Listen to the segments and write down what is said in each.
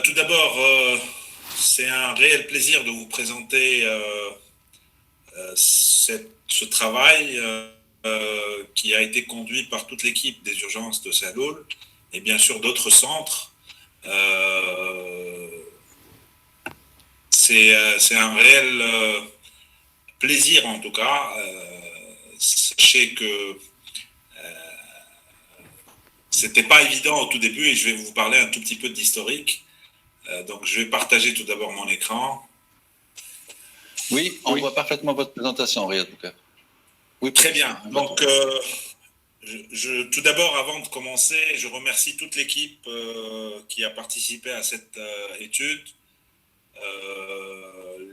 Tout d'abord, c'est un réel plaisir de vous présenter ce travail qui a été conduit par toute l'équipe des urgences de Saloul et bien sûr d'autres centres. C'est un réel plaisir en tout cas. Sachez que c'était pas évident au tout début et je vais vous parler un tout petit peu d'historique. Donc je vais partager tout d'abord mon écran. Oui, on voit parfaitement votre présentation, Riyad Bouker. Oui, très bien. Donc, tout d'abord, avant de commencer, je remercie toute l'équipe qui a participé à cette étude.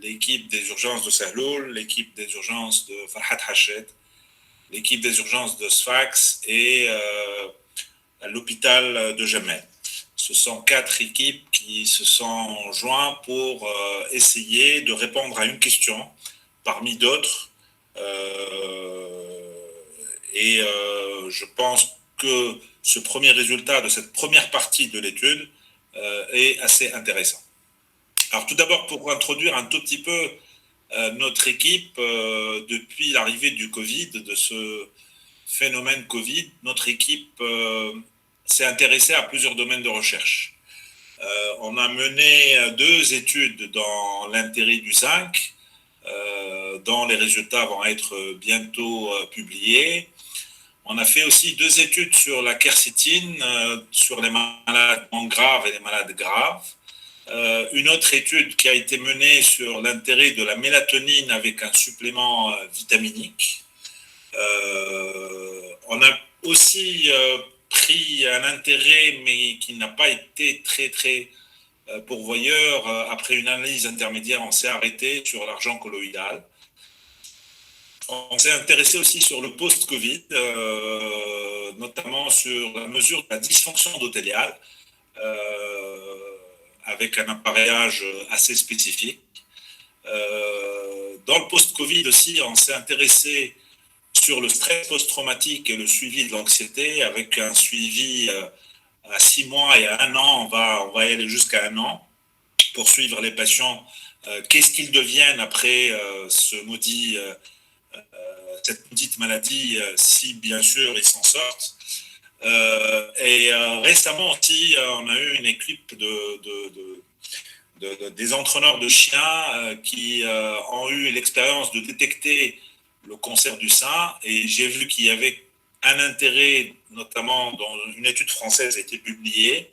L'équipe des urgences de Sahloul, l'équipe des urgences de Farhat Hached, l'équipe des urgences de Sfax et l'hôpital de Jamel. Ce sont 4 équipes qui se sont jointes pour essayer de répondre à une question parmi d'autres. Je pense que ce premier résultat de cette première partie de l'étude est assez intéressant. Alors tout d'abord, pour introduire un tout petit peu notre équipe, depuis l'arrivée du Covid, de ce phénomène Covid, notre équipe s'est intéressée à plusieurs domaines de recherche. On a mené 2 études dans l'intérêt du zinc, dont les résultats vont être bientôt publiés. On a fait aussi 2 études sur la quercétine, sur les malades non graves et les malades graves. Une autre étude qui a été menée sur l'intérêt de la mélatonine avec un supplément vitaminique. On a aussi pris un intérêt, mais qui n'a pas été très pourvoyeur. Après une analyse intermédiaire, on s'est arrêté sur l'argent colloïdal. On s'est intéressé aussi sur le post-Covid, notamment sur la mesure de la dysfonction endothéliale, avec un appareillage assez spécifique. Dans le post-Covid aussi, on s'est intéressé sur le stress post-traumatique et le suivi de l'anxiété, avec un suivi à 6 mois et à 1 an. On va y aller jusqu'à 1 an pour suivre les patients. Qu'est-ce qu'ils deviennent après cette maudite maladie, si bien sûr ils s'en sortent. Récemment aussi, on a eu une équipe des entraîneurs de chiens qui ont eu l'expérience de détecter le cancer du sein, et j'ai vu qu'il y avait un intérêt, notamment dans une étude française a été publiée.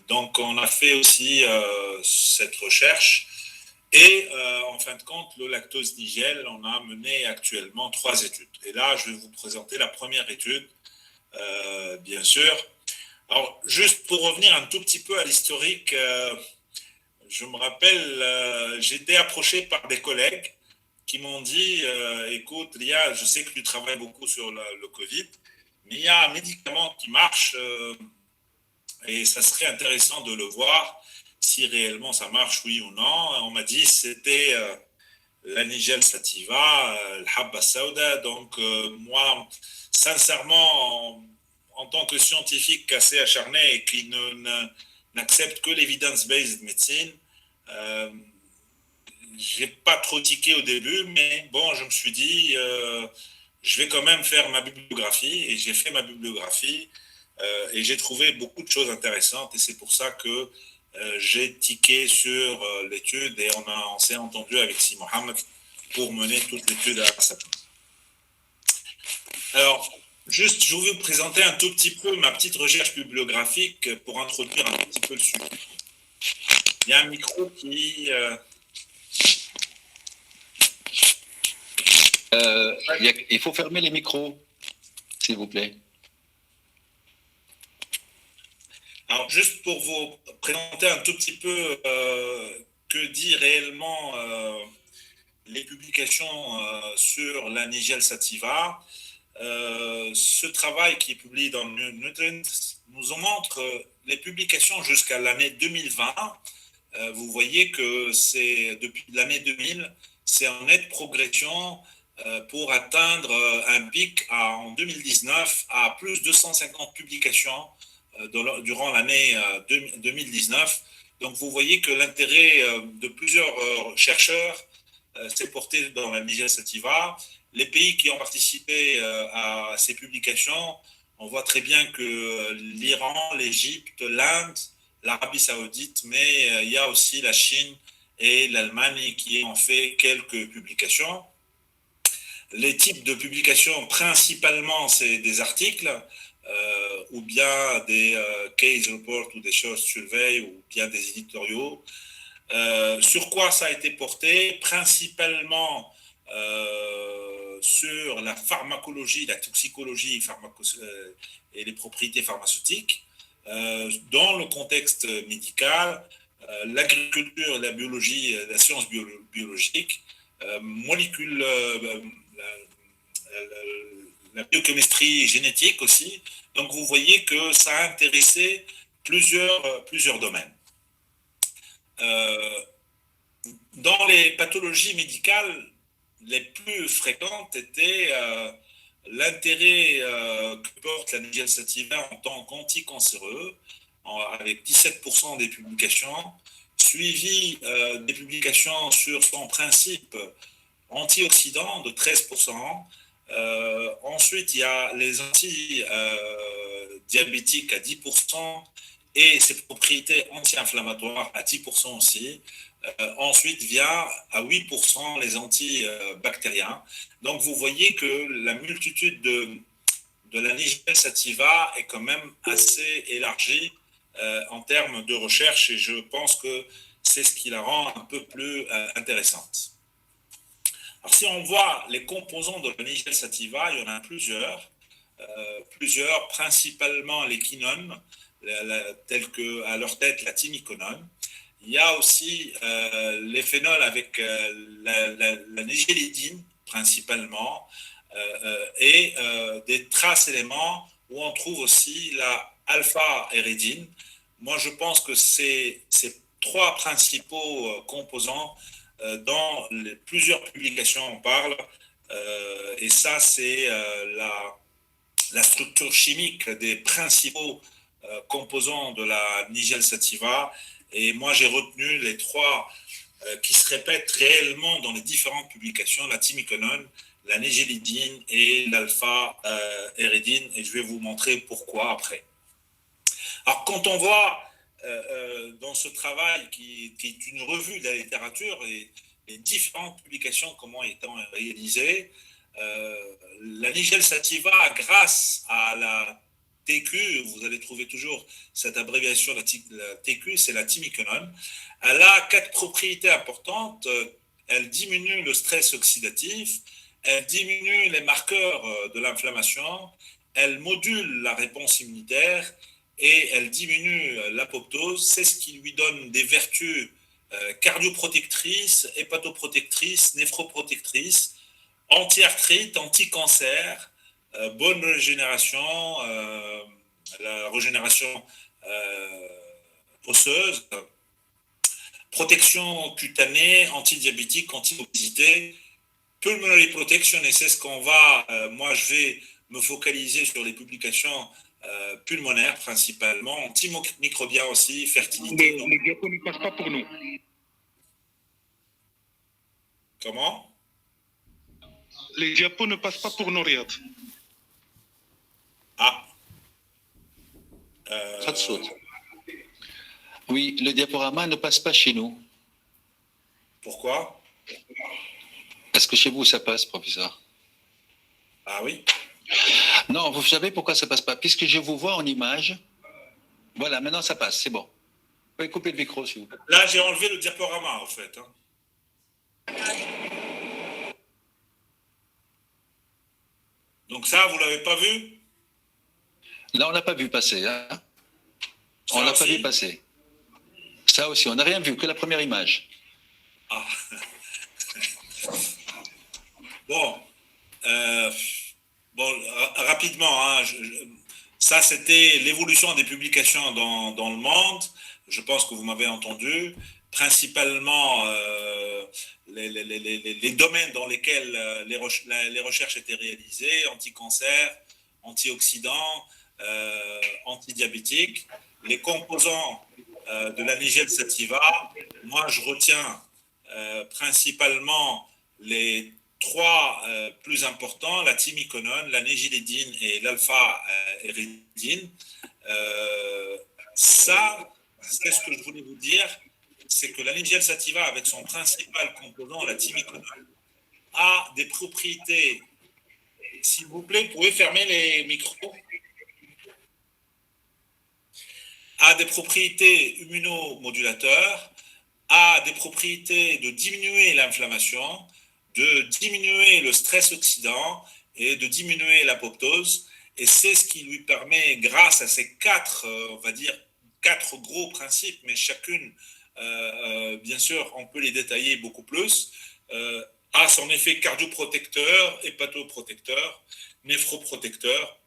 Donc on a fait aussi cette recherche. Et en fin de compte, le lactose nigel, on a mené actuellement 3 études. Et là, je vais vous présenter la première étude, bien sûr. Alors, juste pour revenir un tout petit peu à l'historique, je me rappelle, j'ai été approché par des collègues qui m'ont dit, écoute, Lia, je sais que tu travailles beaucoup sur le Covid, mais il y a un médicament qui marche et ça serait intéressant de le voir si réellement ça marche, oui ou non. On m'a dit c'était la Nigel sativa, le Habba Sauda. Donc moi, sincèrement, en tant que scientifique assez acharné et qui n'accepte que l'evidence-based médecine, j'ai pas trop tiqué au début, mais bon, je me suis dit, je vais quand même faire ma bibliographie, et j'ai fait ma bibliographie, et j'ai trouvé beaucoup de choses intéressantes, et c'est pour ça que j'ai tiqué sur l'étude, et on s'est entendu avec Si Mohamed pour mener toute l'étude à sa fin. Alors, juste, je vais vous présenter un tout petit peu ma petite recherche bibliographique pour introduire un petit peu le sujet. Il y a un micro qui... il faut fermer les micros, s'il vous plaît. Alors, juste pour vous présenter un tout petit peu que dit réellement les publications sur la Nigel sativa, ce travail qui est publié dans New Nutrients nous en montre les publications jusqu'à l'année 2020. Vous voyez que c'est depuis l'année 2000, c'est en nette progression pour atteindre un pic en 2019 à plus de 250 publications durant l'année 2019, Donc vous voyez que l'intérêt de plusieurs chercheurs s'est porté dans la Nigel Sativa. Les pays qui ont participé à ces publications, on voit très bien que l'Iran, l'Égypte, l'Inde, l'Arabie Saoudite, mais il y a aussi la Chine et l'Allemagne qui ont fait quelques publications. Les types de publications, principalement, c'est des articles, ou bien des case reports ou des choses surveillées, ou bien des éditoriaux. Sur quoi ça a été porté? Principalement sur la pharmacologie, la toxicologie et les propriétés pharmaceutiques, dans le contexte médical, l'agriculture, la biologie, la science biologique, molécules, la biochimie génétique aussi. Donc vous voyez que ça a intéressé plusieurs domaines. Dans les pathologies médicales, les plus fréquentes étaient l'intérêt que porte la Nigel Sativa en tant qu'anticancéreux, avec 17% des publications, suivi des publications sur son principe antioxydant de 13%. Ensuite, il y a les anti-diabétiques à 10% et ses propriétés anti-inflammatoires à 10% aussi. Ensuite vient à 8% les antibactériens. Donc vous voyez que la multitude de la Nigel Sativa est quand même assez élargie en termes de recherche, et je pense que c'est ce qui la rend un peu plus intéressante. Alors si on voit les composants de la Nigel Sativa, il y en a plusieurs, principalement les quinones, telles qu'à leur tête la thymiquinone. Il y a aussi les phénols avec la nigélidine principalement, et des traces éléments où on trouve aussi la alpha-éridine. Moi, je pense que ces trois principaux composants, dans plusieurs publications, on parle, et ça, c'est la structure chimique des principaux composants de la Nigel Sativa. Et moi, j'ai retenu les trois qui se répètent réellement dans les différentes publications, la thymiquinone, la nigélidine et l'alpha-éridine, et je vais vous montrer pourquoi après. Alors, quand on voit dans ce travail qui est une revue de la littérature et les différentes publications, comment étant réalisées, la Nigel Sativa, grâce à la TQ, vous allez trouver toujours cette abréviation, la TQ, c'est la thymiquinone. Elle a 4 propriétés importantes. Elle diminue le stress oxydatif, elle diminue les marqueurs de l'inflammation, elle module la réponse immunitaire et elle diminue l'apoptose. C'est ce qui lui donne des vertus cardioprotectrices, hépatoprotectrices, néphroprotectrices, anti-arthrite, anti-cancer, bonne régénération, la régénération osseuse, protection cutanée, antidiabétique, anti-obésité, pulmonary protection, et c'est ce qu'on va, moi je vais me focaliser sur les publications pulmonaires principalement, antimicrobien aussi, fertilité. Les diapos ne passent pas pour nous. Comment? Les diapos ne passent pas pour nous, Riyad. Ah. Ça te saute. Oui, le diaporama ne passe pas chez nous. Pourquoi? Parce que chez vous, ça passe, professeur. Ah oui? Non, vous savez pourquoi ça passe pas? Puisque je vous vois en image. Voilà, maintenant ça passe, c'est bon. Vous pouvez couper le micro, s'il vous plaît. Là, j'ai enlevé le diaporama, en fait. Donc ça, vous ne l'avez pas vu? Là, on l'a pas vu passer. Hein, on l'a pas vu passer. Ça aussi, on n'a rien vu, que la première image. Ah. Bon, rapidement, hein, ça c'était l'évolution des publications dans le monde. Je pense que vous m'avez entendu. Principalement les domaines dans lesquels les recherches étaient réalisées: anti-cancer, antioxydants, antidiabétiques. Les composants de la Nigel sativa, moi je retiens principalement les trois plus importants, la thymiconone, la négilédine et l'alpha-éridine. Ça, c'est ce que je voulais vous dire, c'est que la Nigel sativa, avec son principal composant, la thymiconone, a des propriétés. S'il vous plaît, vous pouvez fermer les micros. A des propriétés immunomodulateurs, a des propriétés de diminuer l'inflammation, de diminuer le stress oxydant et de diminuer l'apoptose. Et c'est ce qui lui permet, grâce à ces quatre, on va dire, quatre gros principes, mais chacune, bien sûr, on peut les détailler beaucoup plus, a son effet cardioprotecteur, hépatoprotecteur, néphroprotecteur,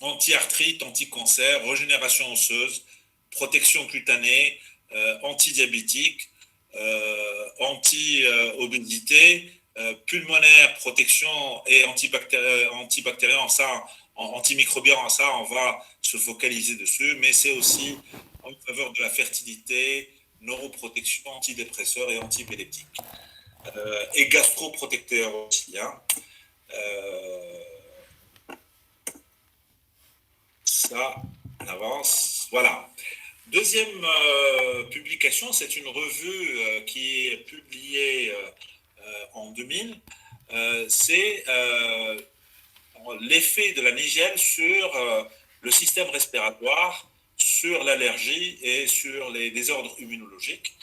anti-arthrite, anti-cancer, régénération osseuse, protection cutanée, antidiabétique, anti-obésité, pulmonaire, protection et antibactérien, ça, antimicrobien, ça, on va se focaliser dessus, mais c'est aussi en faveur de la fertilité, neuroprotection, antidépresseur et antiépileptique. Et gastroprotecteur aussi. Hein. Ça avance. Voilà. Deuxième publication, c'est une revue qui est publiée en 2000. C'est l'effet de la nigelle sur le système respiratoire, sur l'allergie et sur les désordres immunologiques.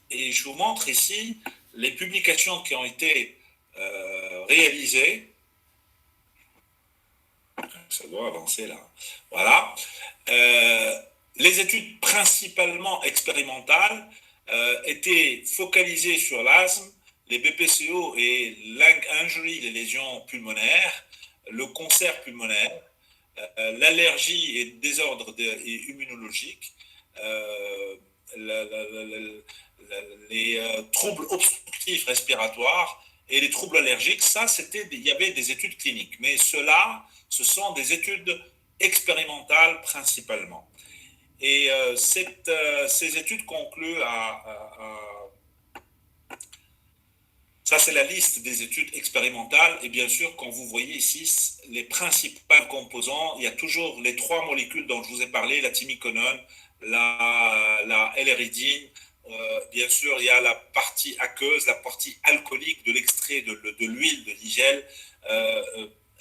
Et je vous montre ici les publications qui ont été réalisées. Ça doit avancer là. Voilà. Les études principalement expérimentales étaient focalisées sur l'asthme, les BPCO et lung injury, les lésions pulmonaires, le cancer pulmonaire, l'allergie et désordres immunologiques, les troubles obstructifs respiratoires et les troubles allergiques. Ça, il y avait des études cliniques, mais cela, ce sont des études expérimentales principalement. Et ces études concluent ça, c'est la liste des études expérimentales. Et bien sûr, quand vous voyez ici les principaux composants, il y a toujours les trois molécules dont je vous ai parlé, la thymiconone, la L-éridine. Bien sûr, il y a la partie aqueuse, la partie alcoolique de l'extrait de l'huile de nigelle,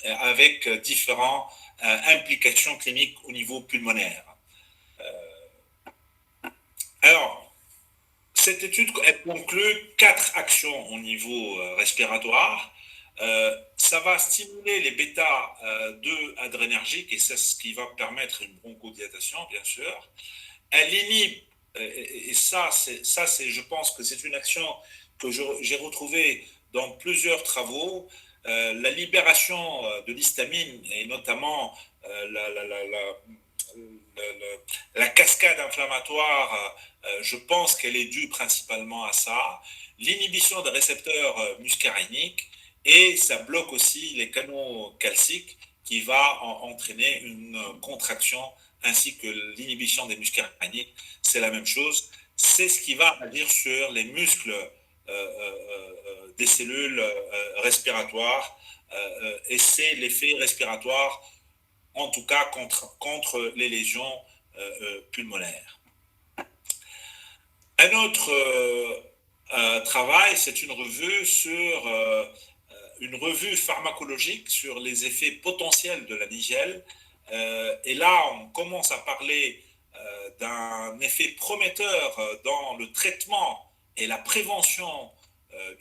avec différentes implications cliniques au niveau pulmonaire. Alors, cette étude, elle conclut 4 actions au niveau respiratoire. Ça va stimuler les bêta-2 adrénergiques et c'est ce qui va permettre une bronchodilatation, bien sûr. Elle inhibe, et ça, je pense que c'est une action que j'ai retrouvée dans plusieurs travaux, la libération de l'histamine et notamment la cascade inflammatoire, je pense qu'elle est due principalement à ça, l'inhibition des récepteurs muscaréniques, et ça bloque aussi les canaux calciques qui va entraîner une contraction, ainsi que l'inhibition des muscaréniques. C'est la même chose. C'est ce qui va agir sur les muscles des cellules respiratoires, et c'est l'effet respiratoire, en tout cas contre les lésions pulmonaires. Un autre travail, c'est une revue pharmacologique sur les effets potentiels de la nigelle. Et là, on commence à parler d'un effet prometteur dans le traitement et la prévention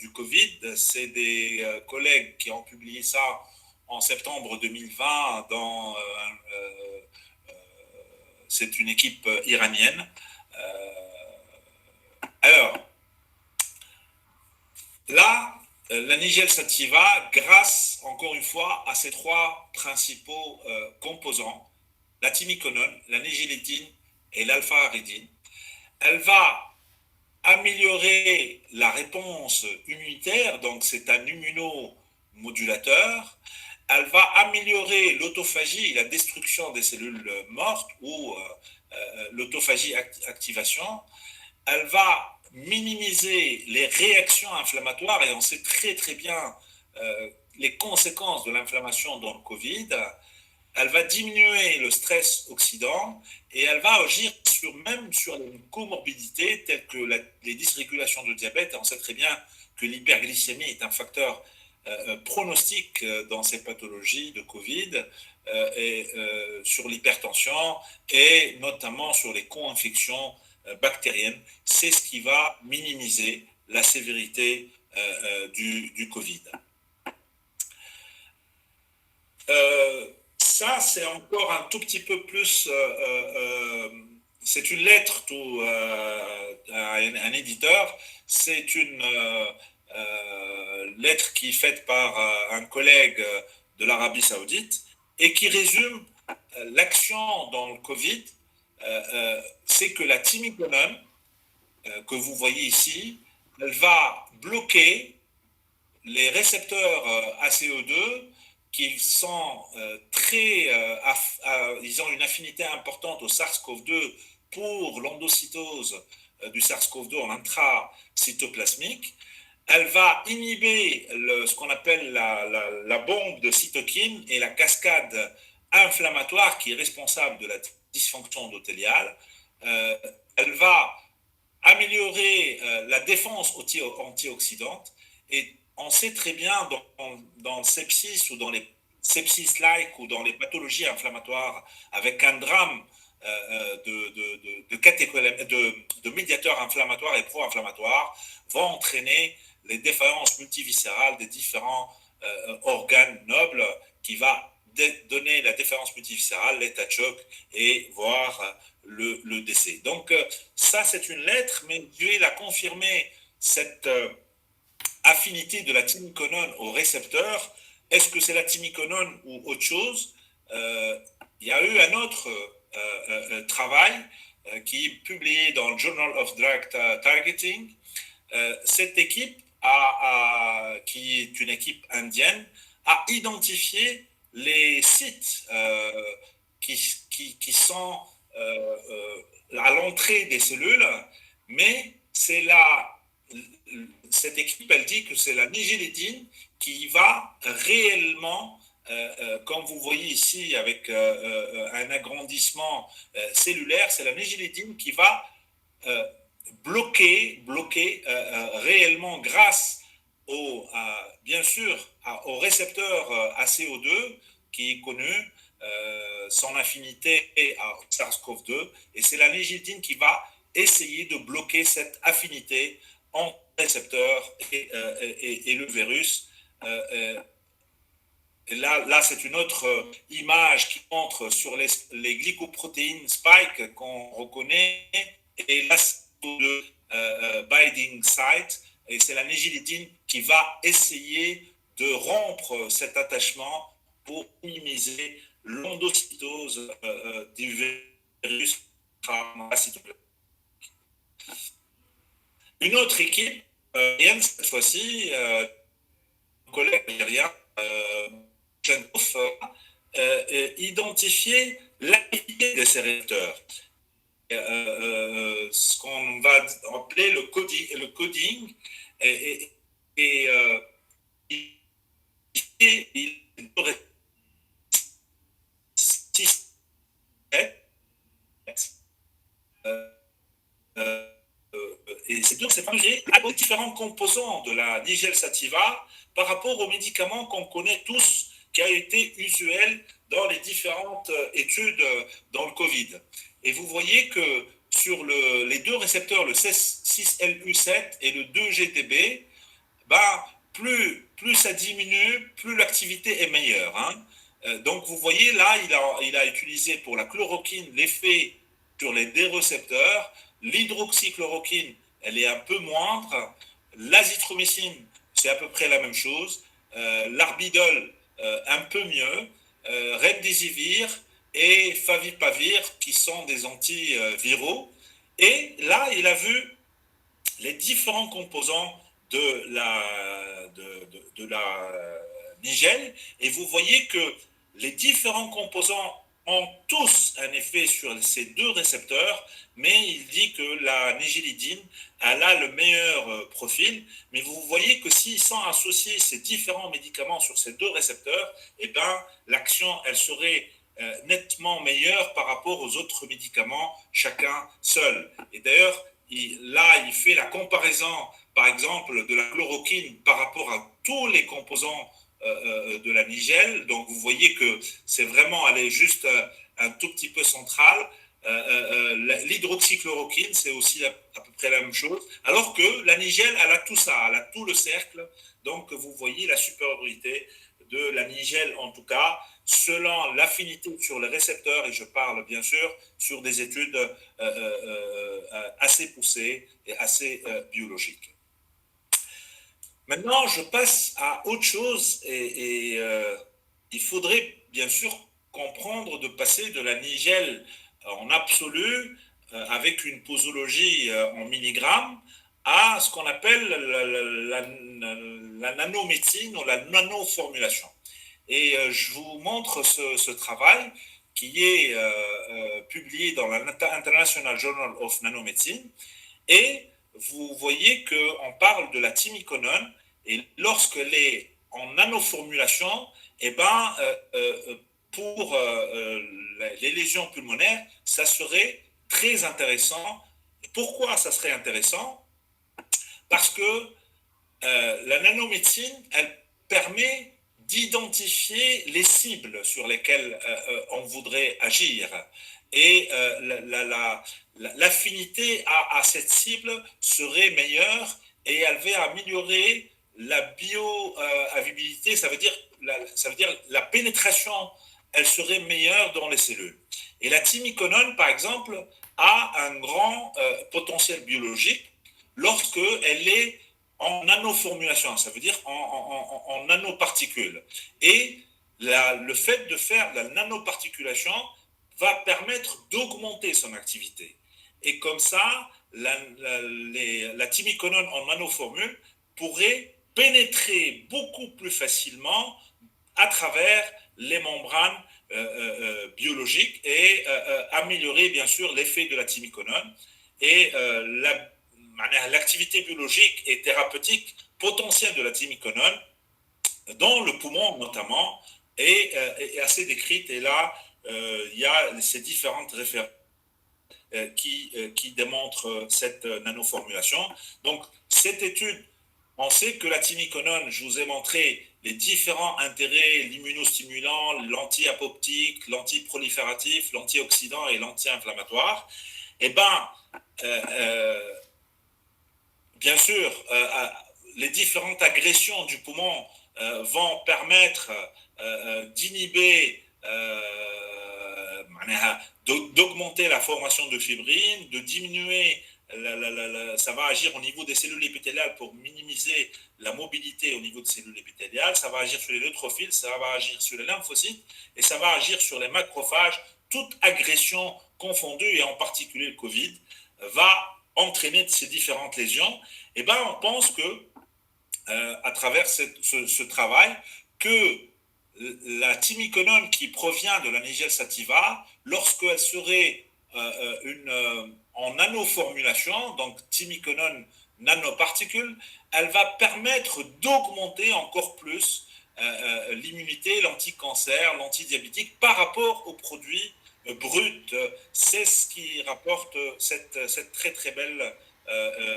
du Covid. C'est des collègues qui ont publié ça en septembre 2020 c'est une équipe iranienne. Alors, là, la nigelle sativa, grâce, encore une fois, à ces trois principaux composants, la thymiconone, la négilétine et l'alpha-aridine, elle va améliorer la réponse immunitaire, donc c'est un immunomodulateur. Elle va améliorer l'autophagie, la destruction des cellules mortes ou l'autophagie activation, elle va minimiser les réactions inflammatoires et on sait très très bien les conséquences de l'inflammation dans le Covid. Elle va diminuer le stress oxydant et elle va agir même sur les comorbidités telles que les dysrégulations de diabète. Et on sait très bien que l'hyperglycémie est un facteur pronostic dans ces pathologies de Covid et sur l'hypertension et notamment sur les co-infections bactériennes. C'est ce qui va minimiser la sévérité du Covid. Ça, c'est encore un tout petit peu plus... c'est une lettre à un éditeur. C'est une lettre qui est faite par un collègue de l'Arabie Saoudite et qui résume l'action dans le Covid. C'est que la thymiquinone, que vous voyez ici, elle va bloquer les récepteurs ACE2 qui sont ils ont une affinité importante au SARS-CoV-2 pour l'endocytose du SARS-CoV-2 en intracytoplasmique. Elle va inhiber ce qu'on appelle la bombe de cytokine et la cascade inflammatoire qui est responsable de la dysfonction endothéliale. Elle va améliorer la défense antioxydante et on sait très bien dans le sepsis ou dans les sepsis-like ou dans les pathologies inflammatoires avec un drame de médiateurs inflammatoires et pro-inflammatoires vont entraîner les défaillances multiviscérales des différents organes nobles qui va donner la défaillance multiviscérale, l'état de choc et voire le décès. Donc ça c'est une lettre, mais je vais la confirmer cette affinité de la thymiquinone au récepteur. Est-ce que c'est la thymiquinone ou autre chose? Il y a eu un autre travail qui est publié dans le Journal of Drug Targeting. Cette équipe, qui est une équipe indienne, a identifié les sites qui sont à l'entrée des cellules, mais c'est cette équipe, elle dit que c'est la nigélédine qui va réellement, comme vous voyez ici avec un agrandissement cellulaire, c'est la nigélédine qui va bloquer réellement grâce bien sûr au récepteur ACO2 qui est connu, son affinité à SARS-CoV-2, et c'est la nigélédine qui va essayer de bloquer cette affinité entre le récepteur et le virus. Et là c'est une autre image qui montre sur les glycoprotéines spike qu'on reconnaît, et là c'est de binding site, et c'est la nigélédine qui va essayer de rompre cet attachement pour minimiser l'endocytose du virus cytoplasmique. Une autre équipe, cette fois-ci, un collègue algérien, identifier l'activité des ces récepteurs. Ce qu'on va appeler le coding, et et c'est plongé aux différents composants de la Nigel sativa par rapport aux médicaments qu'on connaît tous, qui a été usuel dans les différentes études dans le Covid. Et vous voyez que sur les deux récepteurs, le 6LU7 et le 2GTB, plus ça diminue, plus l'activité est meilleure. Donc vous voyez là, il a utilisé pour la chloroquine l'effet sur les deux récepteurs. L'hydroxychloroquine, elle est un peu moindre. L'azithromycine, c'est à peu près la même chose. L'arbidol, un peu mieux. Remdesivir et Favipavir, qui sont des antiviraux. Et là, il a vu les différents composants de la Nigel, et vous voyez que les différents composants ont tous un effet sur ces deux récepteurs, mais il dit que la nigélidine, elle a le meilleur profil. Mais vous voyez que s'ils sont associés ces différents médicaments sur ces deux récepteurs, eh ben, l'action, elle serait nettement meilleure par rapport aux autres médicaments, chacun seul. Et d'ailleurs, il fait la comparaison, par exemple, de la chloroquine par rapport à tous les composants de la nigelle. Donc, vous voyez que c'est vraiment, elle est juste un tout petit peu centrale. L'hydroxychloroquine, c'est aussi à peu près la même chose. Alors que la nigelle, elle a tout ça, elle a tout le cercle. Donc, vous voyez la supériorité de la nigelle, en tout cas, selon l'affinité sur les récepteurs, et je parle bien sûr sur des études assez poussées et assez biologiques. Maintenant, je passe à autre chose et il faudrait bien sûr comprendre de passer de la nigelle en absolu avec une posologie en milligrammes à ce qu'on appelle la nanomédecine ou la nanoformulation. Et je vous montre ce travail qui est publié dans l'International Journal of Nanomedicine et vous voyez qu'on parle de la thymiconone et lorsqu'elle est en nanoformulation, eh ben, pour les lésions pulmonaires, ça serait très intéressant. Pourquoi ça serait intéressant? Parce que la nanomédecine, elle permet d'identifier les cibles sur lesquelles on voudrait agir. Et l'affinité à cette cible serait meilleure et elle va améliorer la bioavailabilité, ça veut dire la pénétration, elle serait meilleure dans les cellules. Et la thymiconone, par exemple, a un grand potentiel biologique lorsqu'elle est en nanoformulation, ça veut dire en nanoparticules. Et le fait de faire la nanoparticulation va permettre d'augmenter son activité. Et comme ça, la thymiconone en nanoformule pourrait pénétrer beaucoup plus facilement à travers les membranes biologiques et améliorer bien sûr l'effet de la thymiconone et l'activité biologique et thérapeutique potentielle de la thymiconone dans le poumon notamment est assez décrite et là il y a ces différentes références qui démontrent cette nanoformulation. Donc cette étude, on sait que la thymiconone, je vous ai montré les différents intérêts, l'immunostimulant, l'anti-apoptique, l'antiprolifératif, l'antioxydant et l'anti-inflammatoire. Eh bien, bien sûr, les différentes agressions du poumon vont permettre d'inhiber, d'augmenter la formation de fibrine, de diminuer, ça va agir au niveau des cellules épithéliales pour minimiser la mobilité au niveau des cellules épithéliales, ça va agir sur les neutrophiles, ça va agir sur les lymphocytes et ça va agir sur les macrophages. Toute agression confondue, et en particulier le Covid, va entraîner ces différentes lésions. Et ben, on pense que à travers ce travail, que la thymiconone qui provient de la Nigel sativa, lorsqu'elle serait en nanoformulation, donc thymiconone nanoparticules, elle va permettre d'augmenter encore plus l'immunité, l'anti-cancer, l'antidiabétique par rapport aux produits bruts. C'est ce qui rapporte cette très très belle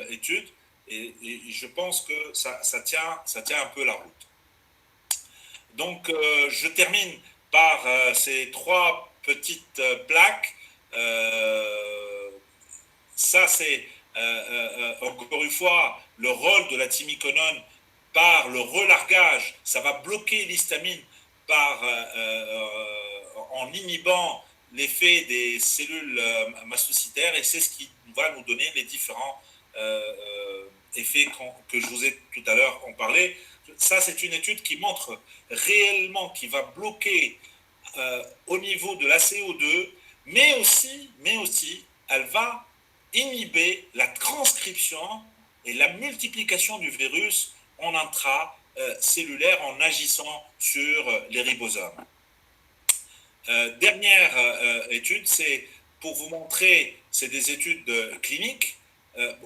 étude et je pense que ça tient un peu la route. Donc, je termine par ces trois petites plaques. Ça, c'est encore une fois le rôle de la thymiconone par le relargage. Ça va bloquer l'histamine en inhibant l'effet des cellules mastocytaires et c'est ce qui va nous donner les différents effets que je vous ai tout à l'heure en parlé. Ça, c'est une étude qui montre réellement qu'il va bloquer au niveau de la CO2, mais aussi, elle va inhiber la transcription et la multiplication du virus en intracellulaire en agissant sur les ribosomes. Dernière étude, c'est pour vous montrer, c'est des études cliniques.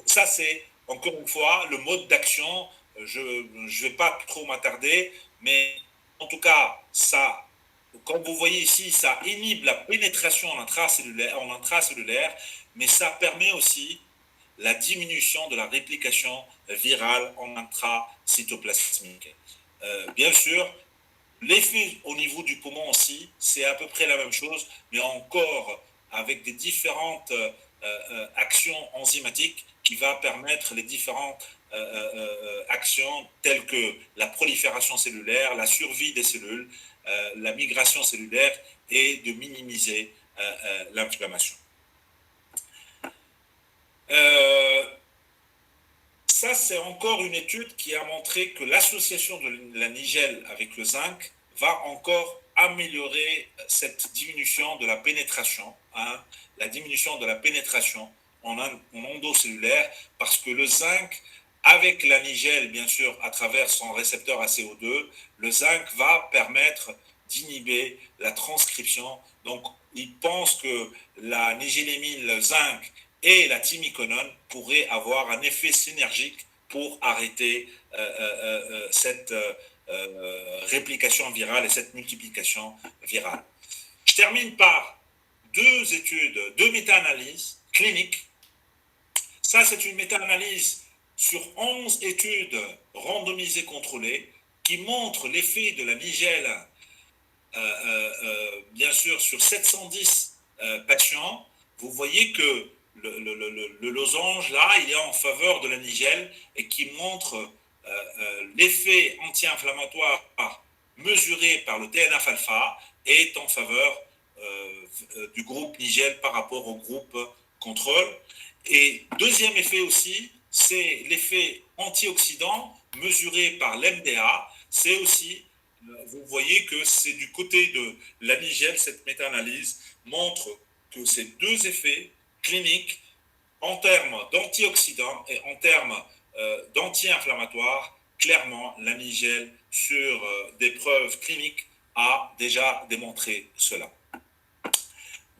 Ça, c'est encore une fois le mode d'action. Je ne vais pas trop m'attarder, mais en tout cas, ça, comme vous voyez ici, ça inhibe la pénétration en intracellulaire, mais ça permet aussi la diminution de la réplication virale en intracytoplasmique. Bien sûr, l'effet au niveau du poumon aussi, c'est à peu près la même chose, mais encore avec des différentes actions enzymatiques qui va permettre les différentes actions telles que la prolifération cellulaire, la survie des cellules, la migration cellulaire et de minimiser l'inflammation. Ça, c'est encore une étude qui a montré que l'association de la nigelle avec le zinc va encore améliorer cette diminution de la pénétration, hein, la diminution de la pénétration en endocellulaire, parce que le zinc, avec la nigelle, bien sûr, à travers son récepteur ACO2, le zinc va permettre d'inhiber la transcription. Donc, il pense que la nigellémine, le zinc et la thymiquinone pourraient avoir un effet synergique pour arrêter cette réplication virale et cette multiplication virale. Je termine par deux études, deux méta-analyses cliniques. Ça, c'est une méta-analyse sur 11 études randomisées contrôlées qui montrent l'effet de la nigelle, bien sûr, sur 710 patients. Vous voyez que le losange, là, il est en faveur de la nigelle et qui montre l'effet anti-inflammatoire mesuré par le TNF-alpha est en faveur du groupe nigelle par rapport au groupe contrôle. Et deuxième effet aussi, c'est l'effet antioxydant mesuré par l'MDA. C'est aussi, vous voyez que c'est du côté de la nigelle, cette méta-analyse montre que ces deux effets cliniques en termes d'antioxydants et en termes d'anti-inflammatoires, clairement, la nigelle sur des preuves cliniques a déjà démontré cela.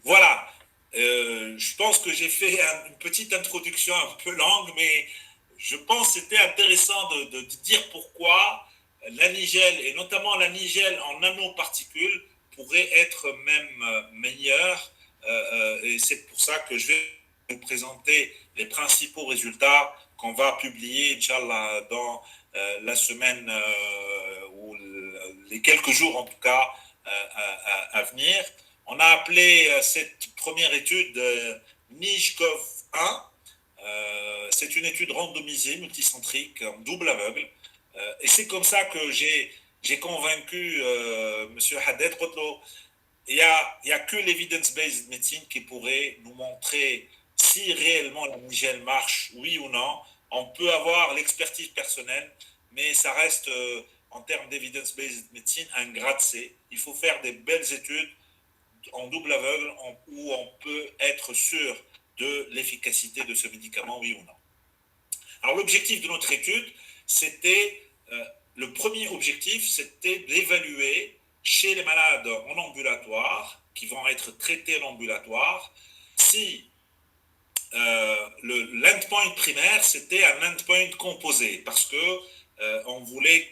Voilà, je pense que j'ai fait une petite introduction un peu longue, mais je pense que c'était intéressant de dire pourquoi la nigelle, et notamment la nigelle en nanoparticules, pourrait être même meilleure. Et c'est pour ça que je vais vous présenter les principaux résultats qu'on va publier, Inch'Allah, dans la semaine ou les quelques jours en tout cas à venir. On a appelé cette première étude NIJCOV 1. C'est une étude randomisée, multicentrique, en double aveugle. Et c'est comme ça que j'ai convaincu M. Haddad Rotlo. Il n'y a que l'evidence-based medicine qui pourrait nous montrer si réellement la nigelle marche, oui ou non. On peut avoir l'expertise personnelle, mais ça reste, en termes d'evidence-based medicine, un grade C. Il faut faire des belles études en double aveugle où on peut être sûr de l'efficacité de ce médicament, oui ou non. Alors l'objectif de notre étude, c'était, le premier objectif, c'était d'évaluer chez les malades en ambulatoire, qui vont être traités en ambulatoire, si l'endpoint primaire, c'était un endpoint composé, parce que on voulait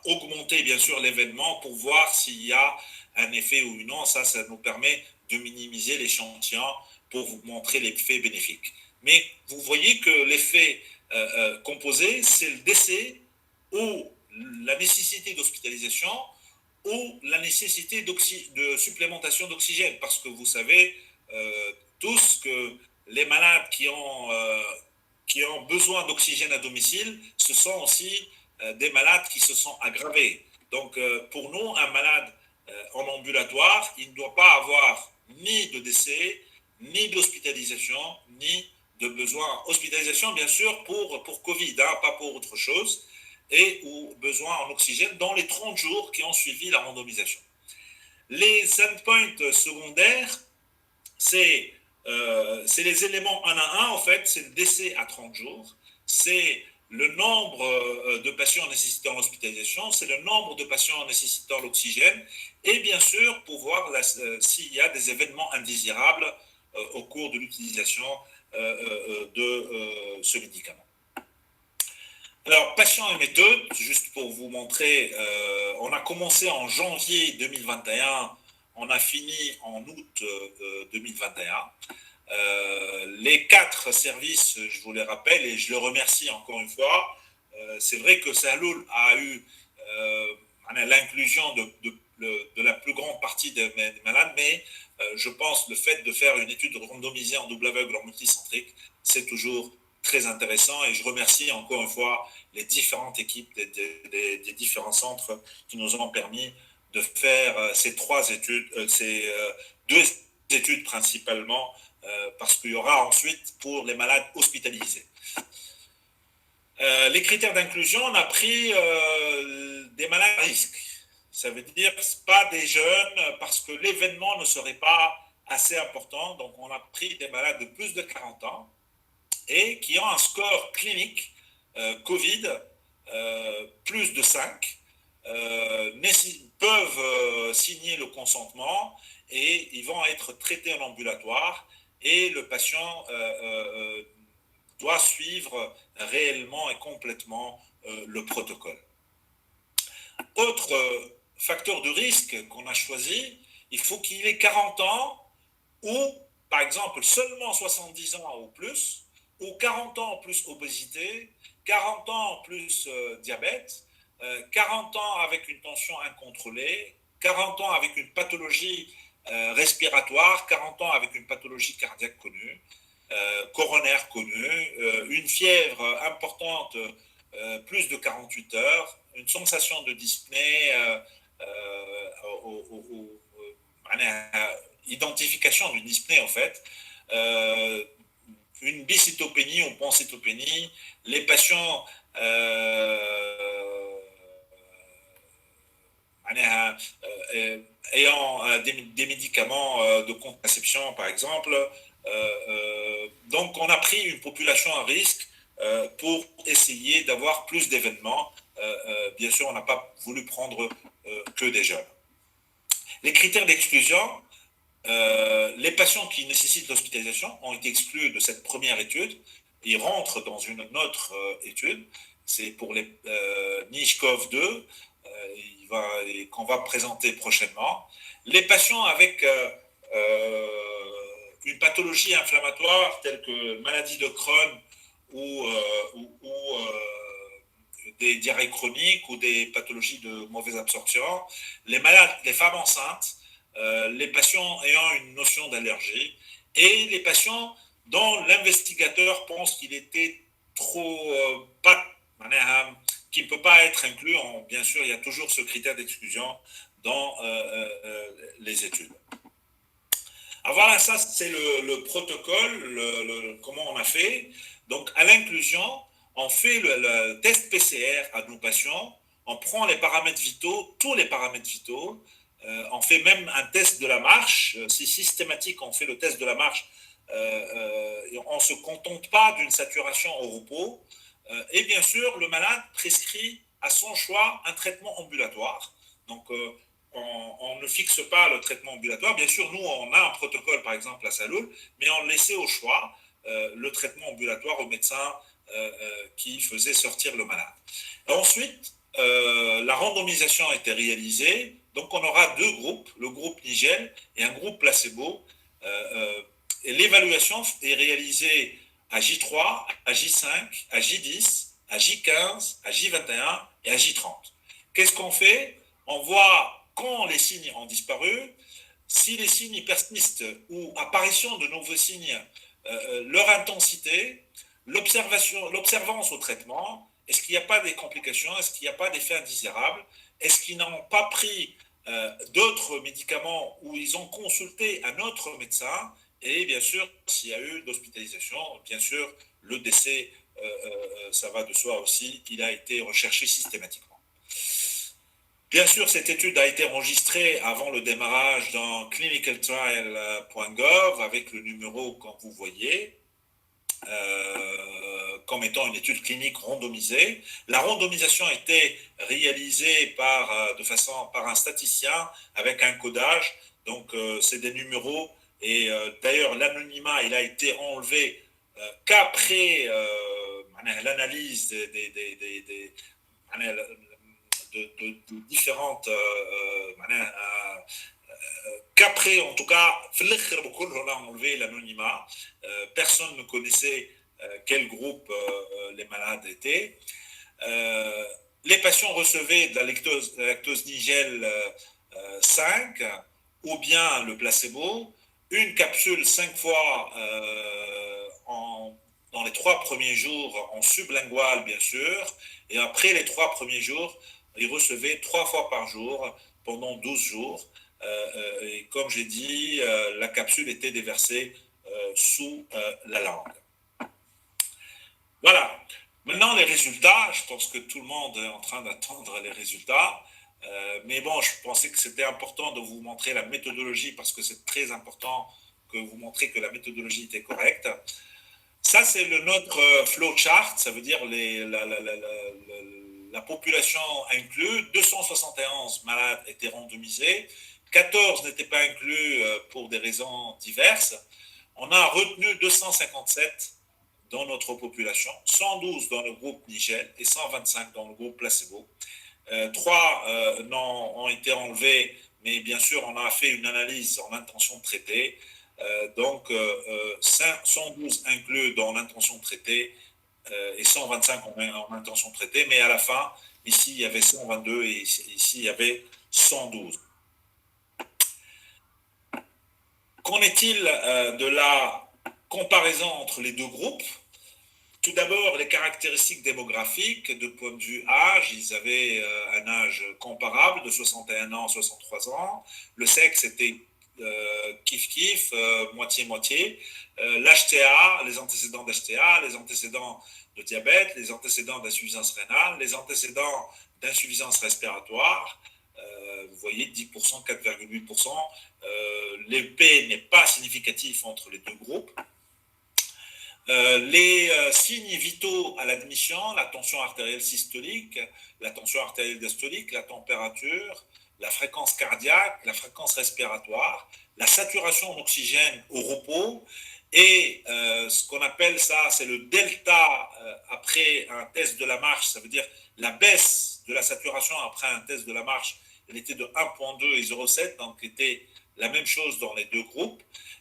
augmenter bien sûr l'événement pour voir s'il y a un effet ou non. Ça nous permet de minimiser l'échantillon pour vous montrer l'effet bénéfique. Mais vous voyez que l'effet composé, c'est le décès ou la nécessité d'hospitalisation ou la nécessité de supplémentation d'oxygène, parce que vous savez tous que les malades qui ont besoin d'oxygène à domicile, ce sont aussi des malades qui se sont aggravés. Donc pour nous, un malade en ambulatoire, il ne doit pas avoir ni de décès, ni d'hospitalisation, ni de besoin. Hospitalisation, bien sûr, pour Covid, hein, pas pour autre chose, et ou besoin en oxygène dans les 30 jours qui ont suivi la randomisation. Les endpoints secondaires, c'est les éléments 1 à 1, en fait, c'est le décès à 30 jours, c'est le nombre de patients nécessitant l'hospitalisation, c'est le nombre de patients nécessitant l'oxygène, et bien sûr pour voir s'il y a des événements indésirables au cours de l'utilisation de ce médicament. Alors, patients et méthode, juste pour vous montrer, on a commencé en janvier 2021, on a fini en août 2021. Les 4 services, je vous les rappelle, et je le remercie encore une fois. C'est vrai que Sahloul a eu l'inclusion de la plus grande partie des malades, mais je pense le fait de faire une étude randomisée en double aveugle en multicentrique, c'est toujours très intéressant, et je remercie encore une fois les différentes équipes des différents centres qui nous ont permis de faire ces 3 études, ces 2 études principalement, parce qu'il y aura ensuite pour les malades hospitalisés. Les critères d'inclusion, on a pris des malades à risque. Ça veut dire pas des jeunes, parce que l'événement ne serait pas assez important. Donc on a pris des malades de plus de 40 ans et qui ont un score clinique Covid plus de 5, peuvent signer le consentement et ils vont être traités en ambulatoire, et le patient doit suivre réellement et complètement le protocole. Autre facteur de risque qu'on a choisi, il faut qu'il ait 40 ans ou, par exemple, seulement 70 ans ou plus, ou 40 ans plus obésité, 40 ans plus diabète, 40 ans avec une tension incontrôlée, 40 ans avec une pathologie respiratoire, 40 ans avec une pathologie cardiaque connue, coronaire connue, une fièvre importante plus de 48 heures, une sensation de dyspnée, identification d'une dyspnée en fait, une bicytopénie ou pancytopénie, les patients ayant des médicaments de contraception par exemple. Donc on a pris une population à risque pour essayer d'avoir plus d'événements. Bien sûr, on n'a pas voulu prendre que des jeunes. Les critères d'exclusion, les patients qui nécessitent l'hospitalisation ont été exclus de cette première étude. Ils rentrent dans une autre étude. C'est pour les NICHCOV 2 qu'on va présenter prochainement. Les patients avec une pathologie inflammatoire telle que maladie de Crohn ou des diarrhées chroniques ou des pathologies de mauvaise absorption, les malades, les femmes enceintes, les patients ayant une notion d'allergie, et les patients dont l'investigateur pense qu'il était trop qui ne peut pas être inclus. Bien sûr, il y a toujours ce critère d'exclusion dans les études. Alors voilà, ça c'est le protocole, comment on a fait. Donc à l'inclusion, on fait le test PCR à nos patients, on prend les paramètres vitaux, tous les paramètres vitaux, on fait même un test de la marche, c'est systématique, on fait le test de la marche, on ne se contente pas d'une saturation au repos, et bien sûr le malade prescrit à son choix un traitement ambulatoire. Donc on ne fixe pas le traitement ambulatoire. Bien sûr, nous, on a un protocole, par exemple, à Sahloul, mais on laissait au choix le traitement ambulatoire au médecin qui faisait sortir le malade. Et ensuite, la randomisation a été réalisée. Donc, on aura 2 groupes, le groupe Nigel et un groupe placebo. Et l'évaluation est réalisée à J3, à J5, à J10, à J15, à J21 et à J30. Qu'est-ce qu'on fait? On voit quand les signes ont disparu, si les signes persistent ou apparition de nouveaux signes, leur intensité, l'observance au traitement, est-ce qu'il n'y a pas des complications, est-ce qu'il n'y a pas d'effets indésirables, est-ce qu'ils n'ont pas pris d'autres médicaments ou ils ont consulté un autre médecin, et bien sûr, s'il y a eu d'hospitalisation, bien sûr, le décès, ça va de soi aussi, il a été recherché systématiquement. Bien sûr, cette étude a été enregistrée avant le démarrage dans clinicaltrial.gov avec le numéro que vous voyez. comme étant une étude clinique randomisée. La randomisation était réalisée par un statisticien avec un codage, donc c'est des numéros, et d'ailleurs l'anonymat il a été enlevé qu'après l'analyse de différentes qu'après, en tout cas, on a enlevé l'anonymat. Personne ne connaissait quel groupe les malades étaient. Les patients recevaient de la lactose nigel 5 ou bien le placebo, une capsule 5 fois dans les 3 premiers jours en sublingual, bien sûr, et après les 3 premiers jours, ils recevaient 3 fois par jour pendant 12 jours. Et comme j'ai dit, la capsule était déversée sous la langue. Voilà. Maintenant, les résultats, je pense que tout le monde est en train d'attendre les résultats. Mais bon, je pensais que c'était important de vous montrer la méthodologie parce que c'est très important que vous montrez que la méthodologie était correcte. Ça, c'est notre flowchart, ça veut dire la population inclue. 271 malades étaient randomisés, 14 n'étaient pas inclus pour des raisons diverses. On a retenu 257 dans notre population, 112 dans le groupe Nigel et 125 dans le groupe placebo. 3 ont été enlevés, mais bien sûr, on a fait une analyse en intention de traiter. Donc, 112 inclus dans l'intention de traiter et 125 en intention de traiter, mais à la fin, ici, il y avait 122 et ici, il y avait 112. Qu'en est-il de la comparaison entre les deux groupes? Tout d'abord, les caractéristiques démographiques, de point de vue âge, ils avaient un âge comparable de 61 ans, 63 ans. Le sexe était kiff-kiff, moitié-moitié. L'HTA, les antécédents d'HTA, les antécédents de diabète, les antécédents d'insuffisance rénale, les antécédents d'insuffisance respiratoire. Vous voyez, 10%, 4,8%. Le P n'est pas significatif entre les deux groupes. Les signes vitaux à l'admission, la tension artérielle systolique, la tension artérielle diastolique, la température, la fréquence cardiaque, la fréquence respiratoire, la saturation en oxygène au repos et ce qu'on appelle ça, c'est le delta après un test de la marche, ça veut dire la baisse de la saturation après un test de la marche, elle était de 1,2 et 0,7, donc était la même chose dans les deux groupes.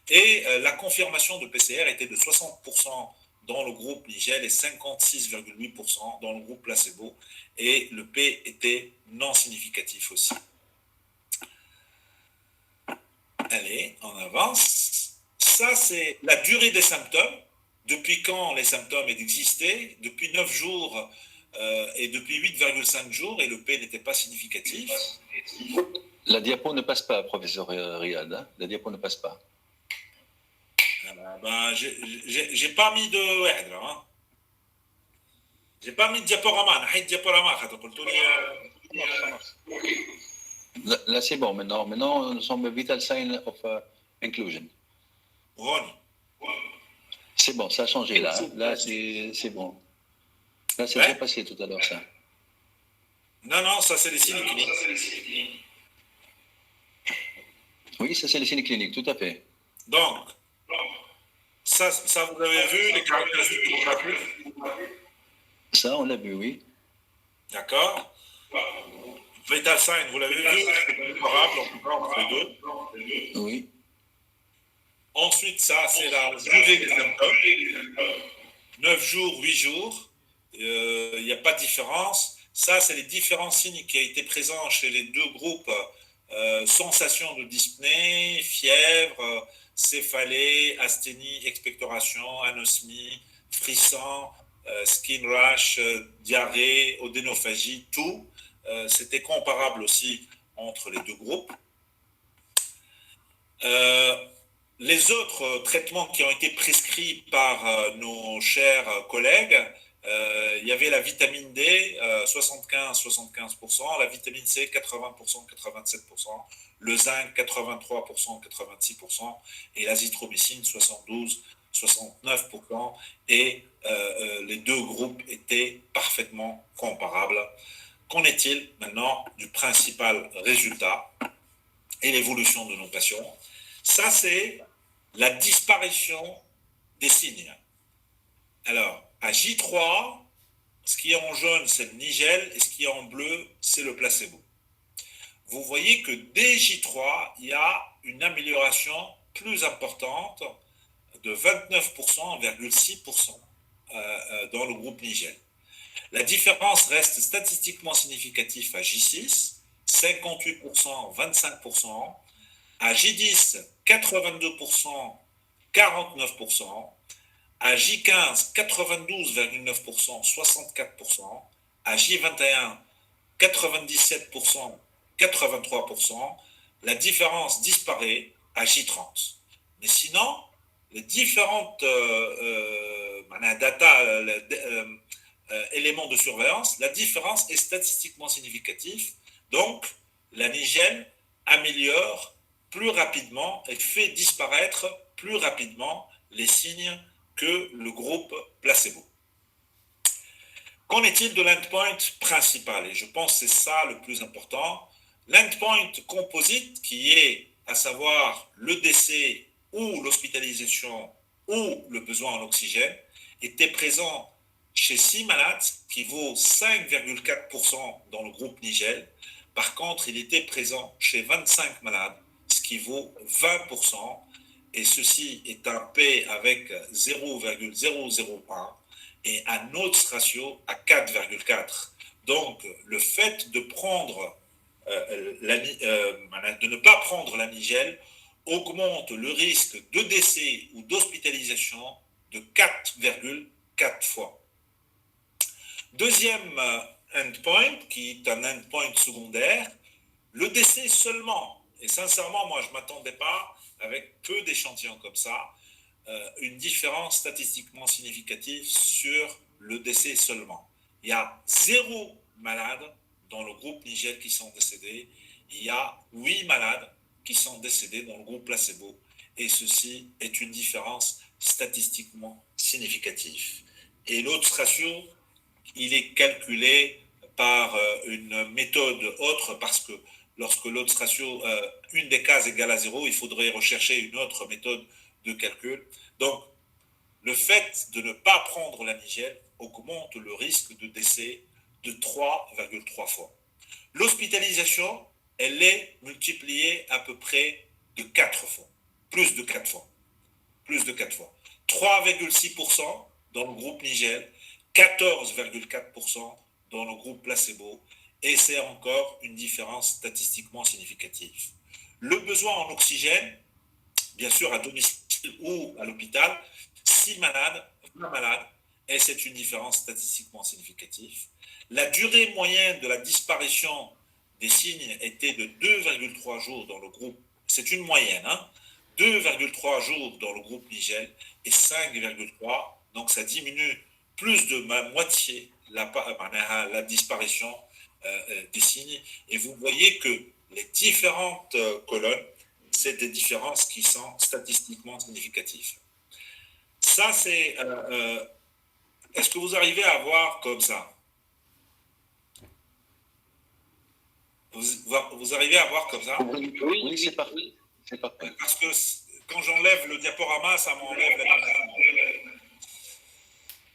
Et la confirmation de PCR était de 60% dans le groupe Nigel et 56,8% dans le groupe placebo. Et le P était non significatif aussi. Allez, on avance. Ça, c'est la durée des symptômes. Depuis quand les symptômes existaient? Depuis 9 jours et depuis 8,5 jours, et le P n'était pas significatif. La diapo ne passe pas, professeur Riyad. Hein, la diapo ne passe pas. Ben, j'ai pas mis de واحد là, hein. J'ai pas mis de diaporama, نحيت diaporama خاطر قلت لي Là, c'est bon maintenant. Maintenant, nous sommes vital sign of inclusion. هوني. C'est bon, ça a changé là. Là, c'est bon. Là, c'est déjà passé tout à l'heure, ça. Non, ça c'est les signes cliniques. Oui, ça c'est les signes cliniques, tout à fait. Donc, ça vous avez vu, les caractéristiques démographiques? Ça, on l'a vu, oui. D'accord. Vital sign, vous l'avez vu, c'est comparable, en tout cas, entre les deux. Oui. Ensuite, ça, c'est la durée des symptômes. 9 jours, 8 jours. Il n'y a pas de différence. Ça, c'est les différents signes qui ont été présents chez les deux groupes. Sensation de dyspnée, fièvre, céphalée, asthénie, expectoration, anosmie, frisson, skin rash, diarrhée, odénophagie, tout. C'était comparable aussi entre les deux groupes. Les autres traitements qui ont été prescrits par nos chers collègues, il y avait la vitamine D, 75%, la vitamine C, 80%, 87%, le zinc, 83%, 86%, et l'azithromycine, 72%, 69%, et les deux groupes étaient parfaitement comparables. Qu'en est-il maintenant du principal résultat et l'évolution de nos patients? Ça, c'est la disparition des signes. Alors, à J3, ce qui est en jaune, c'est le nigel, et ce qui est en bleu, c'est le placebo. Vous voyez que dès J3, il y a une amélioration plus importante de 29,6% dans le groupe nigel. La différence reste statistiquement significative à J6, 58%, 25%, à J10, 82%, 49%, à J15, 92,9%, 64%, à J21, 97%, 83%, la différence disparaît à J30. Mais sinon, les différentes éléments de surveillance, la différence est statistiquement significative. Donc, la nigel améliore plus rapidement et fait disparaître plus rapidement les signes que le groupe placebo. Qu'en est-il de l'endpoint principal? Et je pense que c'est ça le plus important. L'endpoint composite, qui est à savoir le décès ou l'hospitalisation ou le besoin en oxygène, était présent chez 6 malades, qui vaut 5,4% dans le groupe nigel. Par contre, il était présent chez 25 malades, ce qui vaut 20%, et ceci est un P avec 0,001 et un odds ratio à 4,4. Donc, le fait de ne pas prendre la nigel augmente le risque de décès ou d'hospitalisation de 4,4 fois. Deuxième endpoint, qui est un endpoint secondaire, le décès seulement. Et sincèrement, moi, je ne m'attendais pas, avec peu d'échantillons comme ça, une différence statistiquement significative sur le décès seulement. Il y a 0 malades dans le groupe nigel qui sont décédés. Il y a 8 malades qui sont décédés dans le groupe placebo. Et ceci est une différence statistiquement significative. Et l'autre ratio, il est calculé par une méthode autre, parce que lorsque l'odds ratio, une des cases égale à 0, il faudrait rechercher une autre méthode de calcul. Donc, le fait de ne pas prendre la nigel augmente le risque de décès de 3,3 fois. L'hospitalisation, elle est multipliée à peu près de 4 fois, plus de 4 fois. 3,6% dans le groupe nigel, 14,4% dans le groupe placebo, et c'est encore une différence statistiquement significative. Le besoin en oxygène, bien sûr à domicile ou à l'hôpital, 6 malades, 20 malades, et c'est une différence statistiquement significative. La durée moyenne de la disparition des signes était de 2,3 jours dans le groupe, c'est une moyenne, 2,3 jours dans le groupe nigel et 5,3, donc ça diminue plus de moitié la disparition des signes. Et vous voyez que les différentes colonnes, c'est des différences qui sont statistiquement significatives. Ça, c'est... est-ce que vous arrivez à voir comme ça? Vous arrivez à voir comme ça? Oui, c'est parfait. Parce que quand j'enlève le diaporama, ça m'enlève la dimension.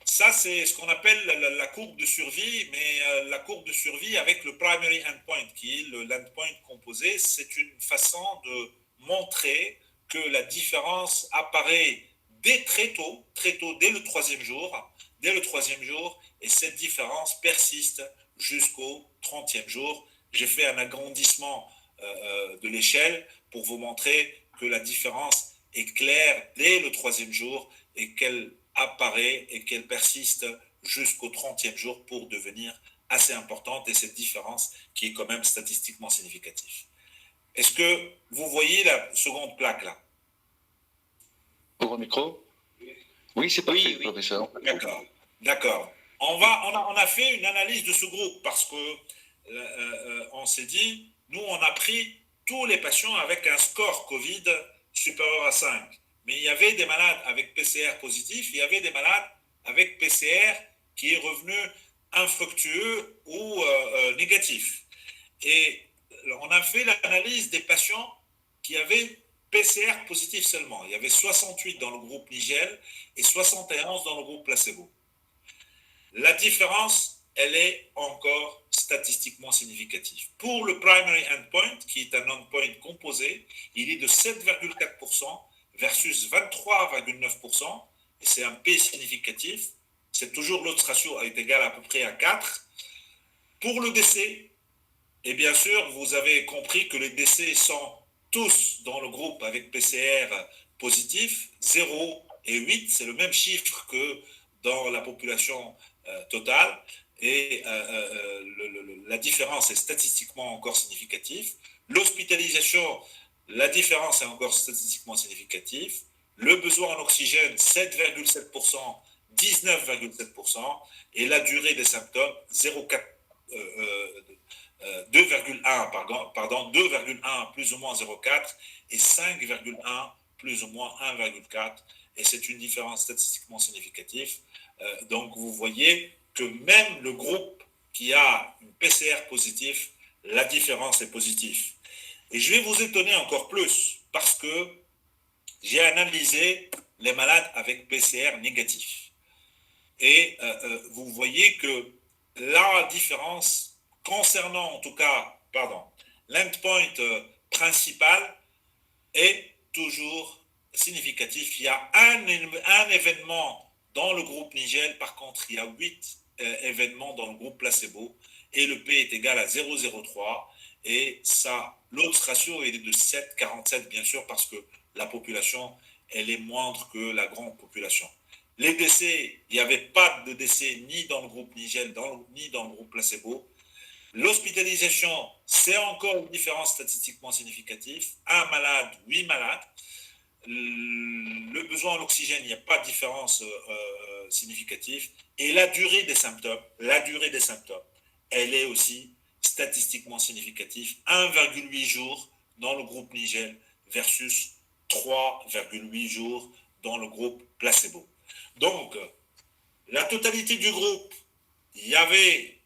Ça, c'est ce qu'on appelle la courbe de survie, mais la courbe de survie avec le primary endpoint, qui est l'endpoint composé, c'est une façon de montrer que la différence apparaît très tôt, dès le troisième jour, et cette différence persiste jusqu'au 30e jour. J'ai fait un agrandissement de l'échelle pour vous montrer que la différence est claire dès le 3e jour et qu'elle apparaît et qu'elle persiste jusqu'au 30e jour pour devenir assez importante, et cette différence qui est quand même statistiquement significative. Est-ce que vous voyez la seconde plaque là? Pour le micro? Oui, c'est parfait, oui. Professeur. D'accord. On a fait une analyse de ce groupe parce que on s'est dit, nous on a pris tous les patients avec un score Covid supérieur à 5. mais il y avait des malades avec PCR positif, il y avait des malades avec PCR qui est revenu infructueux ou négatif. Et on a fait l'analyse des patients qui avaient PCR positif seulement. Il y avait 68 dans le groupe Nigel et 71 dans le groupe placebo. La différence, elle est encore statistiquement significative. Pour le primary endpoint, qui est un endpoint composé, il est de 7,4% versus 23,9%, et c'est un P significatif. C'est toujours l'autre ratio est égal à peu près à 4. Pour le décès, et bien sûr, vous avez compris que les décès sont tous dans le groupe avec PCR positif, 0 et 8, c'est le même chiffre que dans la population totale, et la différence est statistiquement encore significative. L'hospitalisation, la différence est encore statistiquement significative. Le besoin en oxygène, 7,7%, 19,7%, et la durée des symptômes, 0,4%. 2,1 plus ou moins 0,4 et 5,1 plus ou moins 1,4 et c'est une différence statistiquement significative. Donc vous voyez que même le groupe qui a une PCR positive, la différence est positive. Et je vais vous étonner encore plus parce que j'ai analysé les malades avec PCR négatif. Et vous voyez que la différence concernant en tout cas, l'endpoint principal est toujours significatif. Il y a un événement dans le groupe Nigel, par contre, il y a 8 événements dans le groupe placebo et le P est égal à 0,03 et ça, l'autre ratio est de 7,47 bien sûr parce que la population, elle est moindre que la grande population. Les décès, il n'y avait pas de décès ni dans le groupe Nigel ni dans le groupe placebo. L'hospitalisation, c'est encore une différence statistiquement significative. 1 malade, 8 malades. Le besoin en oxygène, il n'y a pas de différence significative. Et la durée des symptômes, elle est aussi statistiquement significative. 1,8 jours dans le groupe Nigel versus 3,8 jours dans le groupe placebo. Donc, la totalité du groupe, il y avait,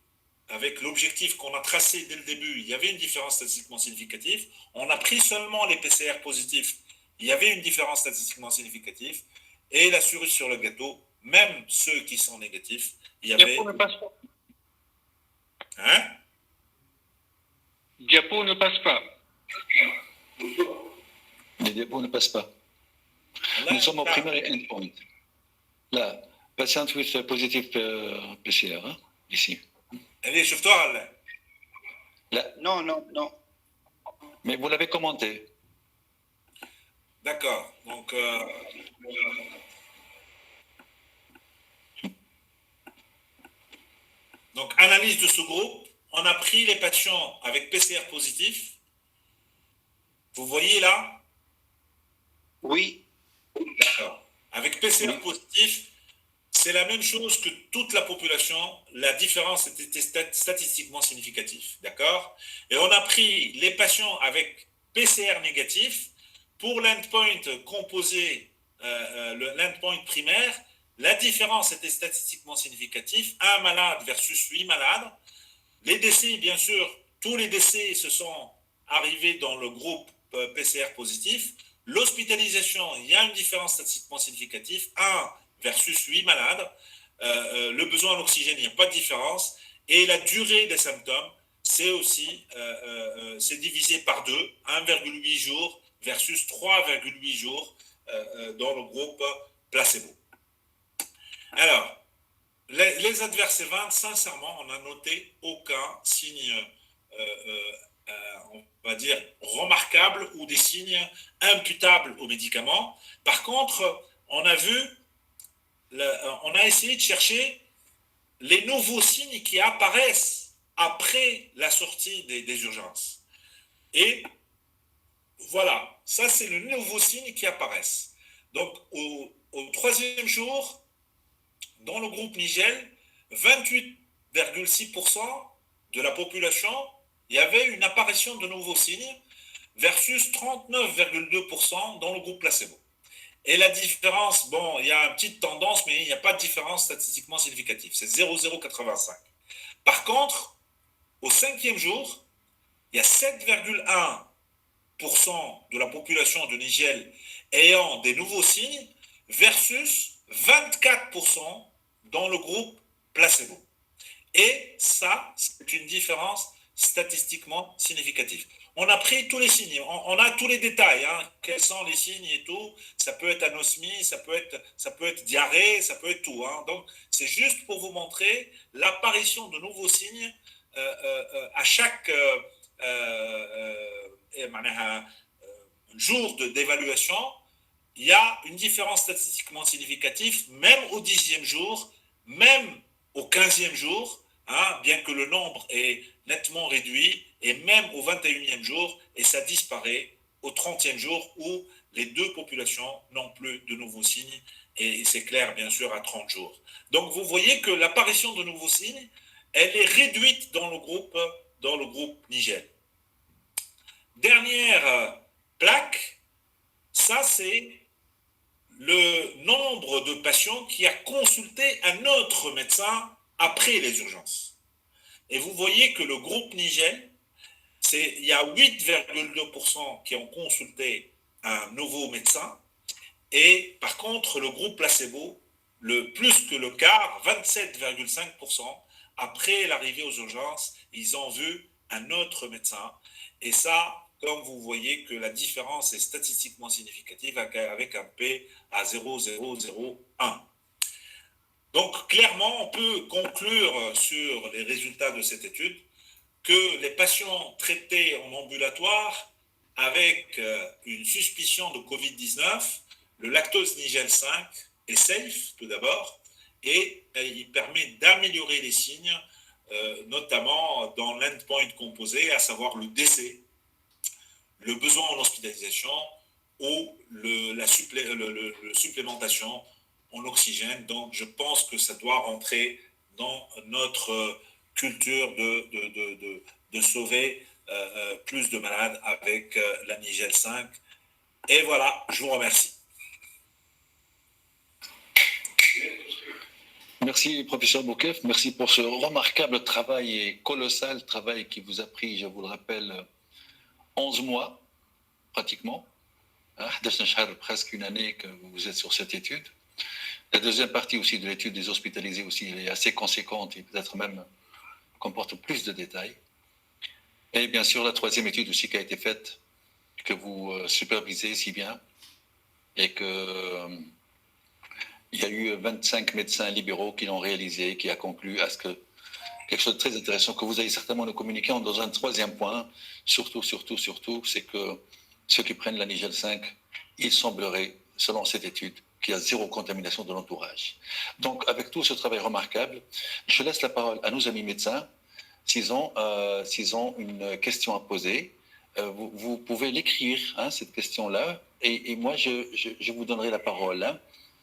avec l'objectif qu'on a tracé dès le début, il y avait une différence statistiquement significative. On a pris seulement les PCR positifs, il y avait une différence statistiquement significative. Et la cerise sur le gâteau, même ceux qui sont négatifs, il y avait... Diapo ne passe pas. Hein? Diapo ne passe pas. Les diapos ne passent pas. Là, Nous sommes au primary endpoint. Là, patient with positive PCR, hein, ici. allez, شفتوها là. Là. Non, non, non. Mais vous l'avez commenté. D'accord. Donc, analyse de ce groupe. On a pris les patients avec PCR positif. Vous voyez là? Oui, D'accord. Avec PCR positif, c'est la même chose que toute la population. La différence était statistiquement significative. D'accord? Et on a pris les patients avec PCR négatif. Pour l'endpoint composé, l'endpoint primaire, la différence était statistiquement significative. 1 malade versus 8 malades. Les décès, bien sûr, tous les décès se sont arrivés dans le groupe PCR positif. L'hospitalisation, il y a une différence statistiquement significative. 1 versus 8 malades. Le besoin en oxygène, il n'y a pas de différence. Et la durée des symptômes, c'est aussi c'est divisé par 2, 1,8 jours versus 3,8 jours dans le groupe placebo. Alors, les adverses events, sincèrement, on n'a noté aucun signe, on va dire, remarquable ou des signes imputables aux médicaments. Par contre, on a essayé de chercher les nouveaux signes qui apparaissent après la sortie des urgences. Et voilà, ça c'est le nouveau signe qui apparaissent. Donc, au 3e jour, dans le groupe Nigel, 28,6% de la population, il y avait une apparition de nouveaux signes versus 39,2% dans le groupe placebo. Et la différence, bon, il y a une petite tendance, mais il n'y a pas de différence statistiquement significative. C'est 0,085. Par contre, au cinquième jour, il y a 7,1% de la population de Niger ayant des nouveaux signes versus 24% dans le groupe placebo. Et ça, c'est une différence statistiquement significative. On a pris tous les signes, on a tous les détails, hein, quels sont les signes et tout. Ça peut être anosmie, ça peut être diarrhée, ça peut être tout. Hein. Donc, c'est juste pour vous montrer l'apparition de nouveaux signes à chaque jour d'évaluation. Il y a une différence statistiquement significative, même au 10e jour, même au 15e jour, hein, bien que le nombre est nettement réduit, et même au 21e jour, et ça disparaît au 30e jour où les deux populations n'ont plus de nouveaux signes, et c'est clair bien sûr à 30 jours. Donc vous voyez que l'apparition de nouveaux signes, elle est réduite dans le groupe Niger. Dernière plaque, ça c'est le nombre de patients qui a consulté un autre médecin après les urgences. Et vous voyez que le groupe Niger, il y a 8,2% qui ont consulté un nouveau médecin. Et par contre, le groupe placebo, le plus que le quart, 27,5%, après l'arrivée aux urgences, ils ont vu un autre médecin. Et ça, comme vous voyez que la différence est statistiquement significative avec un P à 0,001. Donc, clairement, on peut conclure sur les résultats de cette étude que les patients traités en ambulatoire avec une suspicion de Covid-19, le lactose Nigel 5 est safe tout d'abord et il permet d'améliorer les signes, notamment dans l'endpoint composé, à savoir le décès, le besoin en hospitalisation ou la supplémentation en oxygène. Donc, je pense que ça doit rentrer dans notre culture de sauver plus de malades avec la Nigel 5. Et voilà, je vous remercie. Merci, professeur Boukef. Merci pour ce remarquable travail et colossal travail qui vous a pris, je vous le rappelle, 11 mois, pratiquement. Presque une année que vous êtes sur cette étude. La deuxième partie aussi de l'étude des hospitalisés aussi, elle est assez conséquente et peut-être même comporte plus de détails. Et bien sûr, la troisième étude aussi qui a été faite, que vous supervisez si bien, et que il y a eu 25 médecins libéraux qui l'ont réalisé, qui a conclu à ce que quelque chose de très intéressant que vous allez certainement nous communiquer dans un troisième point, surtout, c'est que ceux qui prennent la Nigel 5, il semblerait, selon cette étude, qu'il y a zéro contamination de l'entourage. Donc, avec tout ce travail remarquable, je laisse la parole à nos amis médecins. S'ils ont une question à poser, vous pouvez l'écrire, hein, cette question-là, et moi, je vous donnerai la parole. Hein.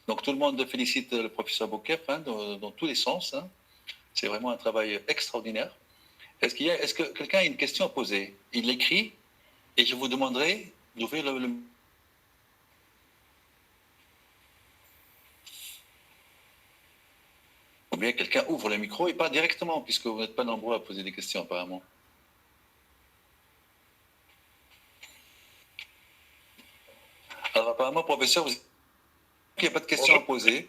Donc, tout le monde félicite le professeur Boukef, hein, dans tous les sens. Hein. C'est vraiment un travail extraordinaire. Est-ce que quelqu'un a une question à poser? Il l'écrit, et je vous demanderai d'ouvrir le... Ou bien quelqu'un ouvre le micro et pas directement, puisque vous n'êtes pas nombreux à poser des questions, apparemment. Alors, apparemment, professeur, il n'y a pas de questions à poser.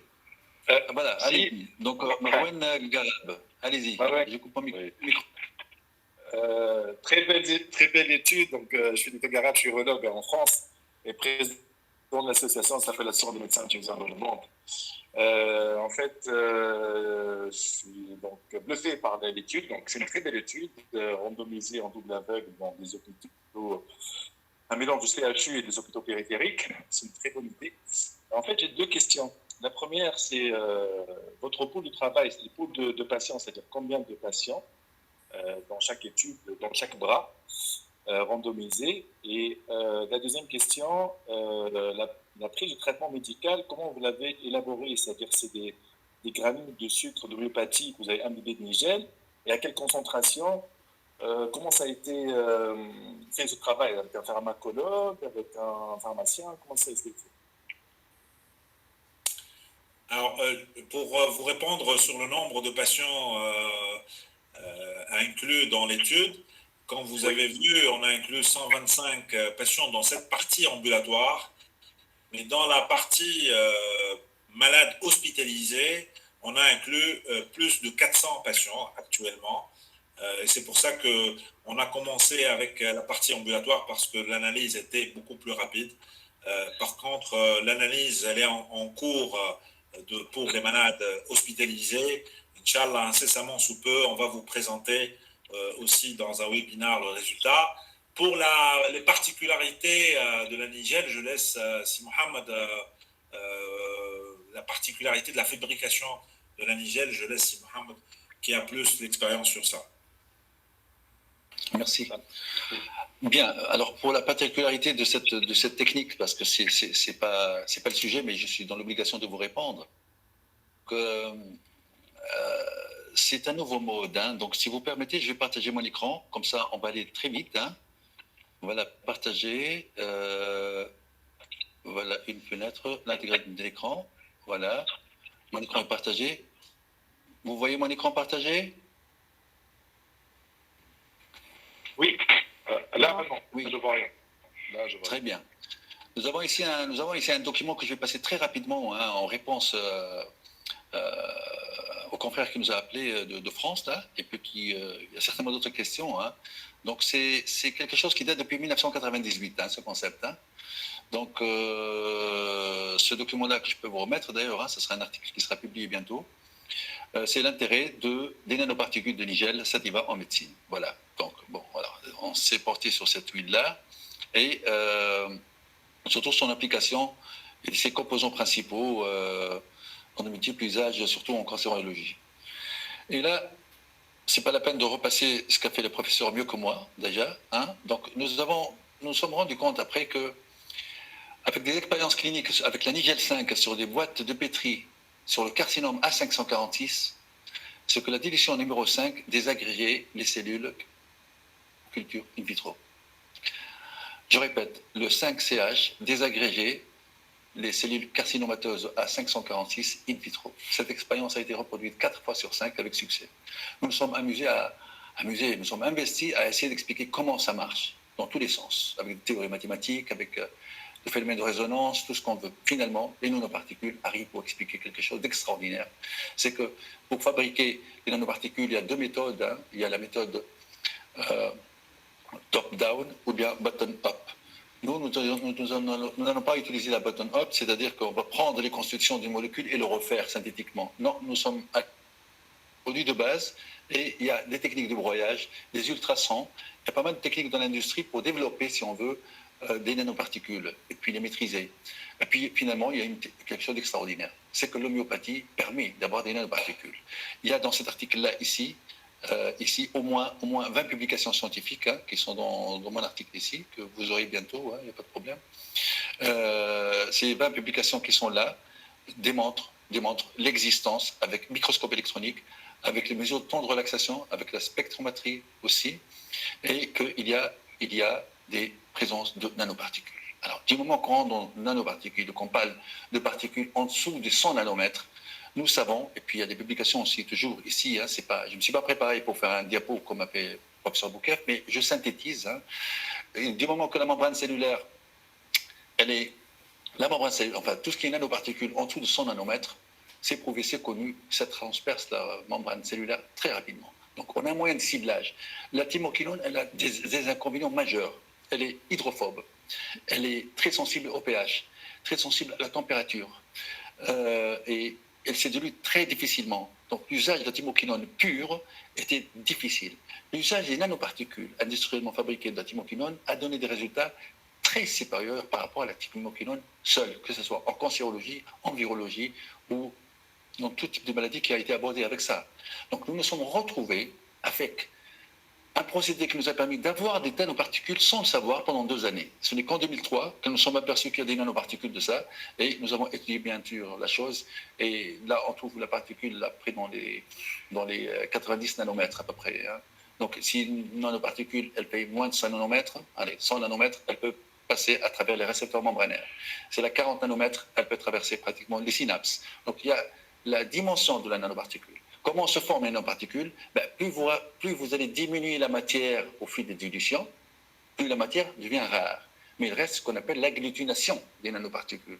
Voilà, si. Allez-y. Donc, Marwan Garab, allez-y. Je coupe mon micro. Oui. Très belle étude. Donc, je suis Dr Garab, je suis urologue en France et président de l'association, ça s'appelle l'Association des médecins utilisant dans le monde. En fait, je suis donc bluffé par l'étude. Donc, c'est une très belle étude, randomisée en double aveugle dans des hôpitaux, un mélange de CHU et des hôpitaux périphériques. C'est une très bonne idée. En fait, j'ai deux questions. La première, c'est votre pool de travail, c'est le pool de patients, c'est-à-dire combien de patients dans chaque étude, dans chaque bras randomisé. Et la deuxième question, la prise de traitement médical, comment vous l'avez élaboré? C'est-à-dire c'est des granules de sucre de l'homéopathie que vous avez imbibé de Nigel, et à quelle concentration? Comment ça a été fait ce travail? Avec un pharmacologue, avec un pharmacien? Comment ça a été fait? Alors, pour vous répondre sur le nombre de patients inclus dans l'étude, comme vous avez vu, on a inclus 125 patients dans cette partie ambulatoire, mais dans la partie malades hospitalisés, on a inclus plus de 400 patients actuellement. Et c'est pour ça qu'on a commencé avec la partie ambulatoire parce que l'analyse était beaucoup plus rapide. Par contre, l'analyse, elle est en cours pour les malades hospitalisés. Inch'Allah, incessamment sous peu, on va vous présenter aussi dans un webinaire le résultat. Pour les particularités de la Nigel, je laisse si Mohamed la particularité de la fabrication de la Nigel, je laisse si Mohamed qui a plus d'expérience sur ça. Merci. Bien, alors pour la particularité de cette technique, parce que c'est pas le sujet, mais je suis dans l'obligation de vous répondre, que c'est un nouveau mode. Hein, donc si vous permettez, je vais partager mon écran, comme ça on va aller très vite. Hein. Voilà, partager. Voilà une fenêtre, l'intégralité de l'écran. Voilà, mon écran est partagé. Vous voyez mon écran partagé? Oui, là, non, oui. je ne vois rien. Là, je vois très bien. Nous avons ici un document que je vais passer très rapidement hein, en réponse au confrère qui nous a appelés de France, là, et puis il y a certainement d'autres questions. Hein. Donc, c'est quelque chose qui date depuis 1998, hein, ce concept. Hein. Donc, ce document-là que je peux vous remettre, d'ailleurs, hein, ce sera un article qui sera publié bientôt, c'est l'intérêt des nanoparticules de Nigel sativa en médecine. Voilà. Donc, bon, voilà, on s'est porté sur cette huile-là, et surtout son application et ses composants principaux en de multiples usages, surtout en cancérologie. Et là, c'est pas la peine de repasser ce qu'a fait le professeur mieux que moi, déjà. Hein. Donc, nous sommes rendus compte après que, avec des expériences cliniques avec la Nigel 5 sur des boîtes de pétri sur le carcinome A546, c'est que la dilution numéro 5 désagrégeait les cellules culture in vitro. Je répète, le 5CH désagrégeait les cellules carcinomateuses A546 in vitro. Cette expérience a été reproduite 4 fois sur 5 avec succès. Nous nous sommes nous sommes investis à essayer d'expliquer comment ça marche, dans tous les sens, avec des théories mathématiques, avec le phénomène de résonance, tout ce qu'on veut. Finalement, les nanoparticules arrivent pour expliquer quelque chose d'extraordinaire. C'est que pour fabriquer les nanoparticules, il y a deux méthodes. Hein. Il y a la méthode top-down ou bien bottom-up. Nous n'allons pas utiliser la bottom-up, c'est-à-dire qu'on va prendre les constitutions d'une molécule et le refaire synthétiquement. Non, nous sommes à produits de base et il y a des techniques de broyage, des ultrasons. Il y a pas mal de techniques dans l'industrie pour développer, si on veut, des nanoparticules et puis les maîtriser. Et puis finalement, il y a quelque chose d'extraordinaire. C'est que l'homéopathie permet d'avoir des nanoparticules. Il y a dans cet article-là, ici, au moins 20 publications scientifiques hein, qui sont dans mon article ici, que vous aurez bientôt, il n'y a pas de problème. Ces 20 publications qui sont là démontrent l'existence avec microscope électronique, avec les mesures de temps de relaxation, avec la spectrométrie aussi, et qu'il y a des présences de nanoparticules. Alors, du moment qu'on rentre dans nanoparticules, qu'on parle de particules en dessous des 100 nanomètres, nous savons, et puis il y a des publications aussi toujours ici, hein, je ne me suis pas préparé pour faire un diapo comme a fait le professeur Boukef, mais je synthétise. Hein, du moment que la membrane cellulaire, enfin tout ce qui est nanoparticules en dessous de 100 nanomètres, c'est prouvé, c'est connu, ça transperce la membrane cellulaire très rapidement. Donc on a un moyen de ciblage. La thymoquinone, elle a des inconvénients majeurs. Elle est hydrophobe, elle est très sensible au pH, très sensible à la température, et elle s'est dilue très difficilement. Donc l'usage de la thymoquinone pure était difficile. L'usage des nanoparticules industriellement fabriquées de la thymoquinone a donné des résultats très supérieurs par rapport à la thymoquinone seule, que ce soit en cancérologie, en virologie ou dans tout type de maladie qui a été abordé avec ça. Donc nous nous sommes retrouvés avec un procédé qui nous a permis d'avoir des nanoparticules sans le savoir pendant 2 années. Ce n'est qu'en 2003 que nous sommes aperçus qu'il y a des nanoparticules de ça, et nous avons étudié bien sûr la chose, et là on trouve la particule là, près dans les 90 nanomètres à peu près. Hein. Donc si une nanoparticule, elle paye moins de 100 nanomètres, allez, 100 nanomètres, elle peut passer à travers les récepteurs membranaires. C'est la 40 nanomètres, elle peut traverser pratiquement les synapses. Donc il y a la dimension de la nanoparticule. Comment se forment les nanoparticules? Plus vous allez diminuer la matière au fil des dilutions, plus la matière devient rare. Mais il reste ce qu'on appelle l'agglutination des nanoparticules.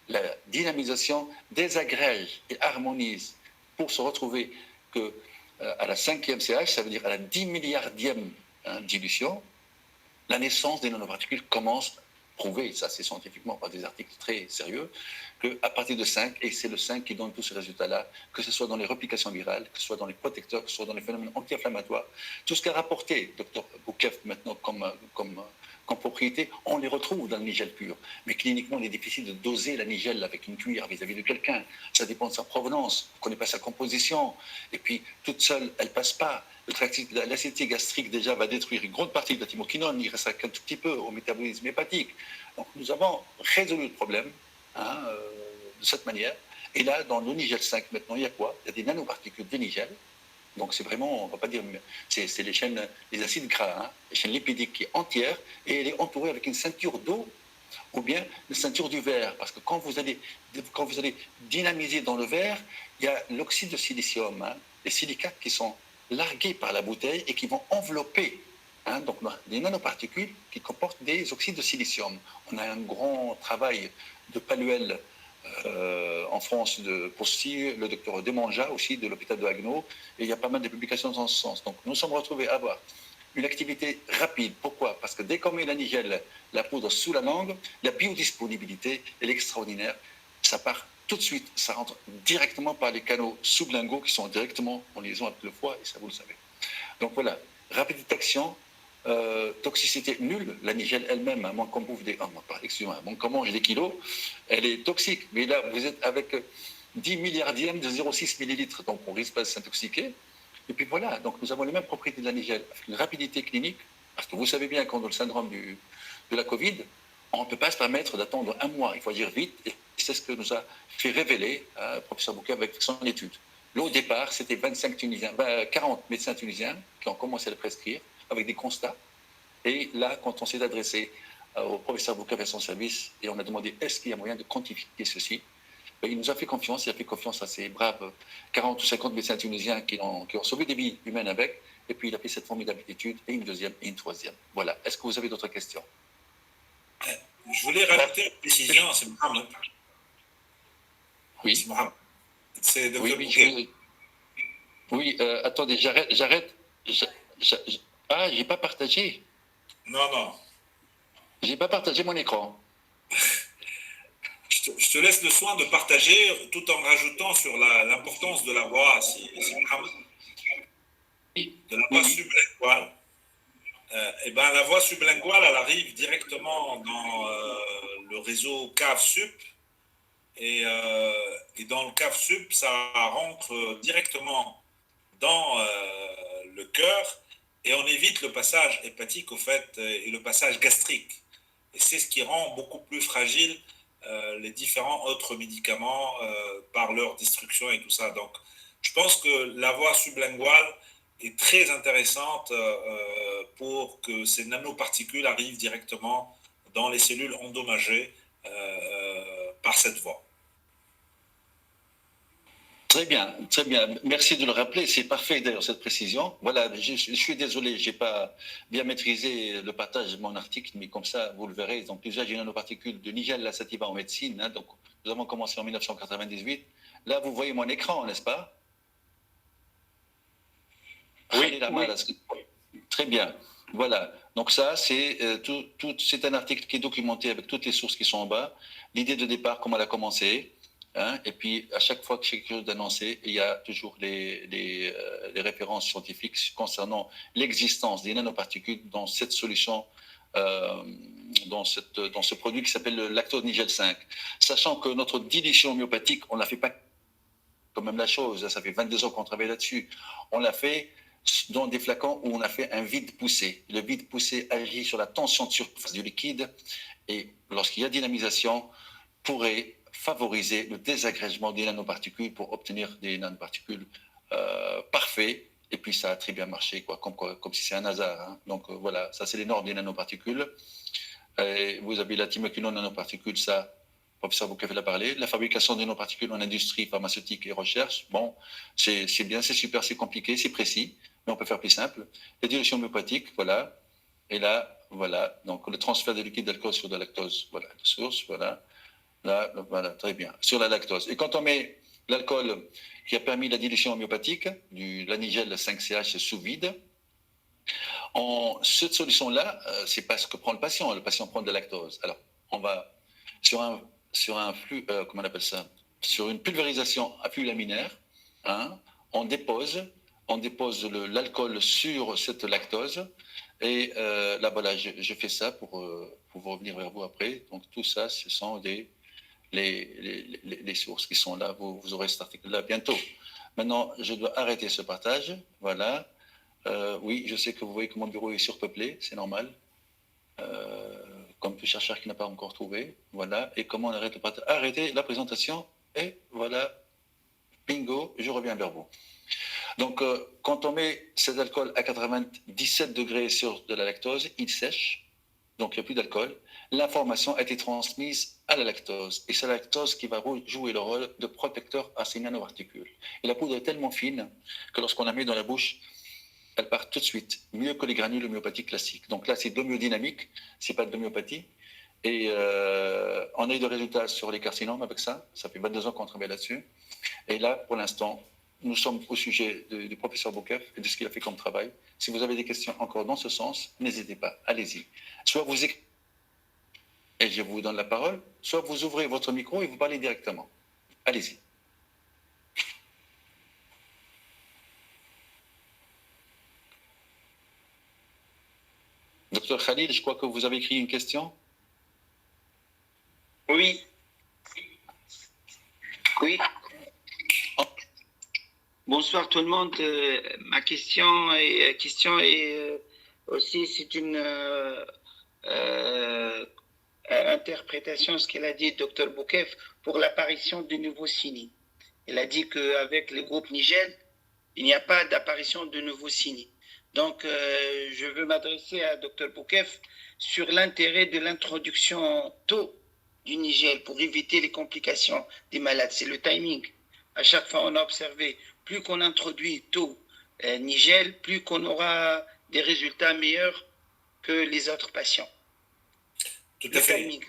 La dynamisation désagrège et harmonise pour se retrouver que à la 5e CH, ça veut dire à la 10 milliardième dilution, la naissance des nanoparticules commence, prouvé, ça c'est scientifiquement par des articles très sérieux, qu'à partir de 5, et c'est le 5 qui donne tous ces résultats-là, que ce soit dans les réplications virales, que ce soit dans les protecteurs, que ce soit dans les phénomènes anti-inflammatoires, tout ce qu'a rapporté Dr Boukef maintenant comme propriété, on les retrouve dans le nigel pur. Mais cliniquement, il est difficile de doser la nigel avec une cuillère vis-à-vis de quelqu'un. Ça dépend de sa provenance, on ne connaît pas sa composition. Et puis, toute seule, elle ne passe pas. L'acidité gastrique, déjà, va détruire une grande partie de la thymoquinone. Il reste qu'un tout petit peu au métabolisme hépatique. Donc, nous avons résolu le problème de cette manière. Et là, dans le nigel 5, maintenant, il y a quoi? Il y a des nanoparticules de nigel. Donc c'est vraiment, on ne va pas dire, c'est les acides gras, les chaînes lipidiques qui est entière, et elle est entourée avec une ceinture d'eau ou bien une ceinture du verre. Parce que quand vous allez dynamiser dans le verre, il y a l'oxyde de silicium, les silicates qui sont largués par la bouteille et qui vont envelopper donc des nanoparticules qui comportent des oxydes de silicium. On a un grand travail de Paluel en France pour le docteur Demanja aussi de l'hôpital de Haguenau, et il y a pas mal de publications dans ce sens. Donc nous sommes retrouvés à avoir une activité rapide. Pourquoi? Parce que dès qu'on met la nigel, la poudre sous la langue, la biodisponibilité est extraordinaire. Ça part tout de suite, ça rentre directement par les canaux sous-linguaux qui sont directement en liaison avec le foie, et ça vous le savez. Donc voilà, rapidité d'action. Toxicité nulle, la nigel elle-même, moins qu'on bouffe moins qu'on mange des kilos, elle est toxique. Mais là, vous êtes avec 10 milliardièmes de 0,6 millilitres, donc on risque pas de s'intoxiquer. Et puis voilà, donc nous avons les mêmes propriétés de la nigel, une rapidité clinique, parce que vous savez bien qu'en le syndrome de la Covid, on ne peut pas se permettre d'attendre un mois, il faut agir vite, et c'est ce que nous a fait révéler le professeur Bouquet avec son étude. Là, au départ, c'était 40 médecins tunisiens qui ont commencé à le prescrire, avec des constats. Et là, quand on s'est adressé au professeur Boukaf et son service, et on a demandé est-ce qu'il y a moyen de quantifier ceci, ben, il nous a fait confiance, il a fait confiance à ces braves 40 ou 50 médecins tunisiens qui ont sauvé des vies humaines avec, et puis il a fait cette formidable étude, et une deuxième, et une troisième. Voilà. Est-ce que vous avez d'autres questions? Je voulais rajouter une précision, c'est Mohamed. Oui. C'est Mohamed. C'est Dr. Oui, oui, attendez, j'arrête. Ah, j'ai pas partagé. Non. J'ai pas partagé mon écran. Je te laisse le soin de partager tout en rajoutant sur l'importance de la voix, de la voix sublinguale. Et ben, la voix sublinguale, elle arrive directement dans le réseau cave-sup. Et dans le cave-sup, ça rentre directement dans le cœur. Et on évite le passage hépatique, au fait, et le passage gastrique. Et c'est ce qui rend beaucoup plus fragile les différents autres médicaments par leur destruction et tout ça. Donc, je pense que la voie sublinguale est très intéressante pour que ces nanoparticules arrivent directement dans les cellules endommagées par cette voie. Très bien, très bien. Merci de le rappeler. C'est parfait d'ailleurs cette précision. Voilà, je suis désolé, j'ai pas bien maîtrisé le partage de mon article, mais comme ça, vous le verrez. Donc l'usage des nanoparticules de Nigel Lasativa en médecine. Donc nous avons commencé en 1998. Là, vous voyez mon écran, n'est-ce pas? Oui. Très bien. Voilà. Donc ça, c'est c'est un article qui est documenté avec toutes les sources qui sont en bas. L'idée de départ, comment elle a commencé. Et puis, à chaque fois que j'ai quelque chose d'annoncé, il y a toujours les références scientifiques concernant l'existence des nanoparticules dans cette solution, dans ce produit qui s'appelle le lactose Nigel 5. Sachant que notre dilution homéopathique, on ne la fait pas comme même la chose, ça fait 22 ans qu'on travaille là-dessus. On l'a fait dans des flacons où on a fait un vide poussé. Le vide poussé agit sur la tension de surface du liquide et lorsqu'il y a dynamisation, pourrait favoriser le désagrégement des nanoparticules pour obtenir des nanoparticules parfaits. Et puis ça a très bien marché, comme si c'est un hasard. Donc voilà, ça c'est les normes des nanoparticules. Et vous avez la thymoquinone nanoparticule, ça, le professeur Boukef l'a parlé. La fabrication de nanoparticules en industrie pharmaceutique et recherche, bon, c'est bien, c'est super, c'est compliqué, c'est précis, mais on peut faire plus simple. La dilution homéopathique, voilà. Et là, voilà, donc le transfert de liquide d'alcool sur de la lactose, voilà, de source, voilà. Là, voilà, très bien. Sur la lactose. Et quand on met l'alcool qui a permis la dilution homéopathique, du lanigel 5CH sous vide, cette solution-là, c'est pas ce que prend le patient. Le patient prend de la lactose. Alors, on va sur un flux, comment on appelle ça, sur une pulvérisation à flux laminaire, hein, on dépose l'alcool sur cette lactose. Et là, voilà, je fais ça pour revenir vers vous après. Donc, tout ça, ce sont les sources qui sont là. Vous aurez cet article-là bientôt. Maintenant, je dois arrêter ce partage. Voilà. Oui, je sais que vous voyez que mon bureau est surpeuplé, c'est normal. Comme tout chercheur qui n'a pas encore trouvé. Voilà. Et comment on arrête le partage? Arrêtez la présentation. Et voilà. Bingo, je reviens vers vous. Donc, quand on met cet alcool à 97 degrés sur de la lactose, il sèche. Donc, il n'y a plus d'alcool. L'information a été transmise à la lactose. Et c'est la lactose qui va jouer le rôle de protecteur à ces nanoparticules. Et la poudre est tellement fine que lorsqu'on la met dans la bouche, elle part tout de suite, mieux que les granules homéopathiques classiques. Donc là, c'est d'homéodynamique, c'est pas de l'homéopathie. Et on a eu des résultats sur les carcinomes avec ça. Ça fait 22 ans qu'on travaille là-dessus. Et là, pour l'instant, nous sommes au sujet du professeur Boukef et de ce qu'il a fait comme travail. Si vous avez des questions encore dans ce sens, n'hésitez pas, allez-y. Soit vous écrivez et je vous donne la parole, soit vous ouvrez votre micro et vous parlez directement. Allez-y. Docteur Khalil, je crois que vous avez écrit une question. Oui. Oui. Bonsoir tout le monde. Ma question est aussi, c'est une interprétation, ce qu'elle a dit, Dr Boukef, pour l'apparition de nouveaux signes. Elle a dit qu'avec le groupe Nigel, il n'y a pas d'apparition de nouveaux signes. Donc, je veux m'adresser à Dr Boukef sur l'intérêt de l'introduction tôt du Nigel pour éviter les complications des malades. C'est le timing. À chaque fois, on a observé, plus qu'on introduit tôt Nigel, plus qu'on aura des résultats meilleurs que les autres patients. Tout à fait.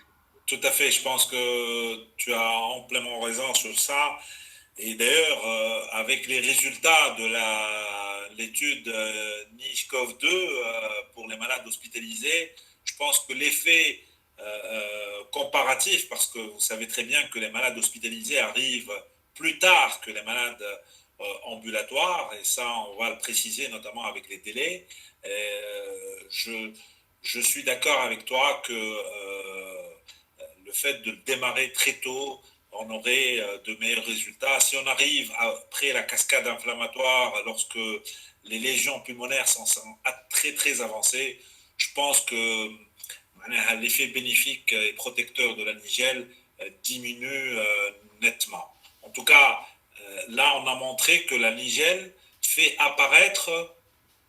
Tout à fait. Je pense que tu as amplement raison sur ça. Et d'ailleurs, avec les résultats de l'étude NICHCOV-2 pour les malades hospitalisés, je pense que l'effet comparatif, parce que vous savez très bien que les malades hospitalisés arrivent plus tard que les malades ambulatoires, et ça, on va le préciser notamment avec les délais. Je suis d'accord avec toi que le fait de démarrer très tôt, on aurait de meilleurs résultats. Si on arrive après la cascade inflammatoire, lorsque les lésions pulmonaires sont très très avancées, je pense que l'effet bénéfique et protecteur de la Nigel diminue nettement. En tout cas, là, on a montré que la Nigel fait apparaître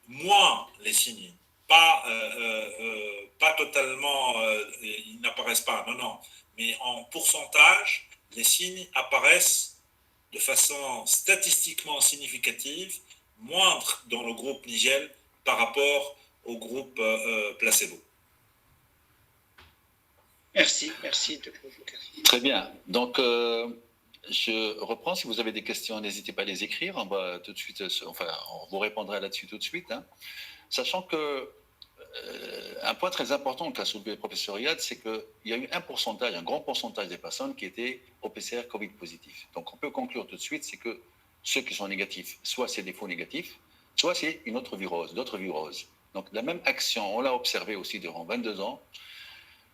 moins les signes. Pas totalement, ils n'apparaissent pas, non. Mais en pourcentage, les signes apparaissent de façon statistiquement significative, moindre dans le groupe Nigel par rapport au groupe placebo. Merci. Très bien. Donc, je reprends. Si vous avez des questions, n'hésitez pas à les écrire. On va tout de suite, on vous répondra là-dessus tout de suite. Hein. Sachant que un point très important qu'a soulevé le professeur Riyad, c'est qu'il y a eu un grand pourcentage des personnes qui étaient au PCR Covid positif. Donc, on peut conclure tout de suite, c'est que ceux qui sont négatifs, soit c'est des faux négatifs, soit c'est une autre virose, d'autres viroses. Donc, la même action, on l'a observé aussi durant 22 ans,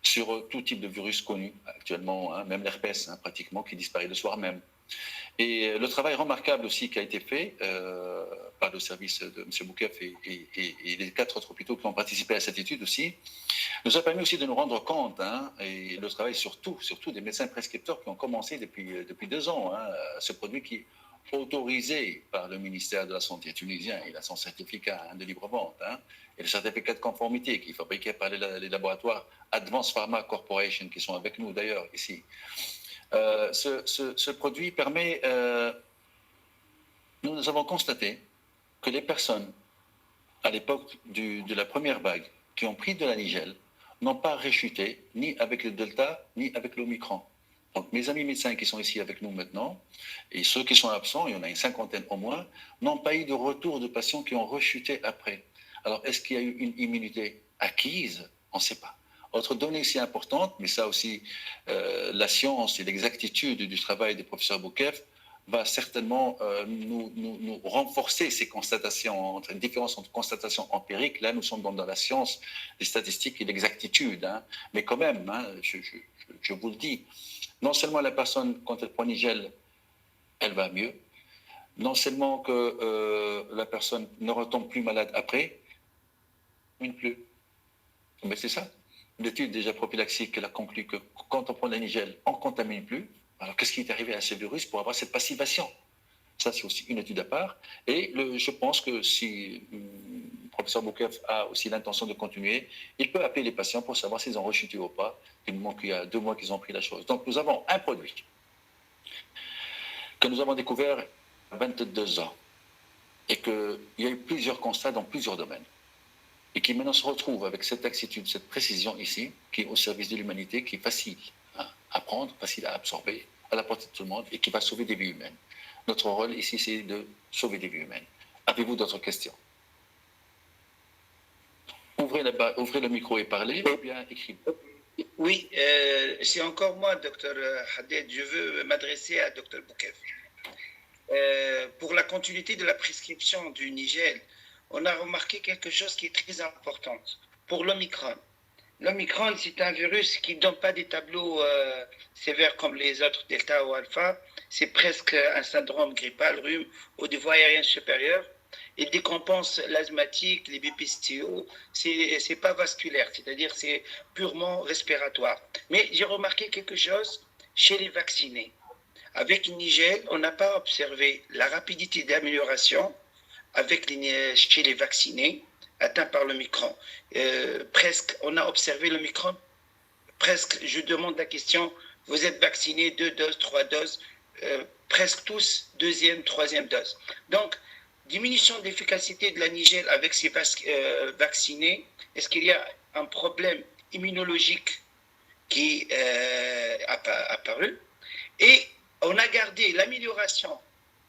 sur tout type de virus connu actuellement, hein, même l'herpès, hein, pratiquement, qui disparaît le soir même. Et le travail remarquable aussi qui a été fait par le service de M. Boukef et les 4 autres hôpitaux qui ont participé à cette étude aussi, nous a permis aussi de nous rendre compte, hein, et le travail surtout des médecins prescripteurs qui ont commencé depuis 2 ans, hein, ce produit qui autorisé par le ministère de la Santé tunisien. Il a son certificat de libre vente, et le certificat de conformité qui est fabriqué par les laboratoires Advanced Pharma Corporation, qui sont avec nous d'ailleurs ici. Ce produit permet... nous avons constaté que les personnes, à l'époque de la première vague, qui ont pris de la nigelle, n'ont pas rechuté, ni avec le Delta, ni avec l'Omicron. Donc, mes amis médecins qui sont ici avec nous maintenant, et ceux qui sont absents, il y en a une cinquantaine au moins, n'ont pas eu de retour de patients qui ont rechuté après. Alors, est-ce qu'il y a eu une immunité acquise? On ne sait pas. Autre donnée aussi importante, mais ça aussi, la science et l'exactitude du travail du professeur Boukef va certainement nous renforcer ces constatations, une différence entre constatations empiriques. Là, nous sommes dans la science, les statistiques et l'exactitude. Mais quand même, je vous le dis, non seulement la personne, quand elle prend Nigel, elle va mieux, non seulement que la personne ne retombe plus malade après, mais plus. Mais c'est ça. L'étude déjà prophylaxique, elle a conclu que quand on prend la Nigel, on ne contamine plus. Alors, qu'est-ce qui est arrivé à ce virus pour avoir cette passivation? Ça, c'est aussi une étude à part. Et je pense que si le professeur Boukef a aussi l'intention de continuer, il peut appeler les patients pour savoir s'ils ont rechuté ou pas, du moment qu'il y a 2 mois qu'ils ont pris la chose. Donc, nous avons un produit que nous avons découvert à 22 ans et qu'il y a eu plusieurs constats dans plusieurs domaines. Et qui maintenant se retrouve avec cette exactitude, cette précision ici, qui est au service de l'humanité, qui est facile à prendre, facile à absorber, à la portée de tout le monde, et qui va sauver des vies humaines. Notre rôle ici, c'est de sauver des vies humaines. Avez-vous d'autres questions? Ouvrez le micro et parlez, ou bien écrivez. Oui, c'est encore moi, docteur Haddad. Je veux m'adresser à docteur Boukef. Pour la continuité de la prescription du Nigel, on a remarqué quelque chose qui est très important pour l'Omicron. L'Omicron, c'est un virus qui ne donne pas des tableaux sévères comme les autres Delta ou Alpha. C'est presque un syndrome grippal, rhume ou des voies aériennes supérieures. Il décompense l'asthmatique, les BPCO. C'est pas vasculaire, c'est-à-dire c'est purement respiratoire. Mais j'ai remarqué quelque chose chez les vaccinés. Avec Nigel, on n'a pas observé la rapidité d'amélioration chez les vaccinés atteints par l'Omicron. Presque, on a observé l'Omicron, presque, je demande la question, vous êtes vaccinés 2 doses, 3 doses, presque tous 2e, 3e dose. Donc, diminution d'efficacité de la Nigel avec ces vaccinés, est-ce qu'il y a un problème immunologique qui a apparu? Et on a gardé l'amélioration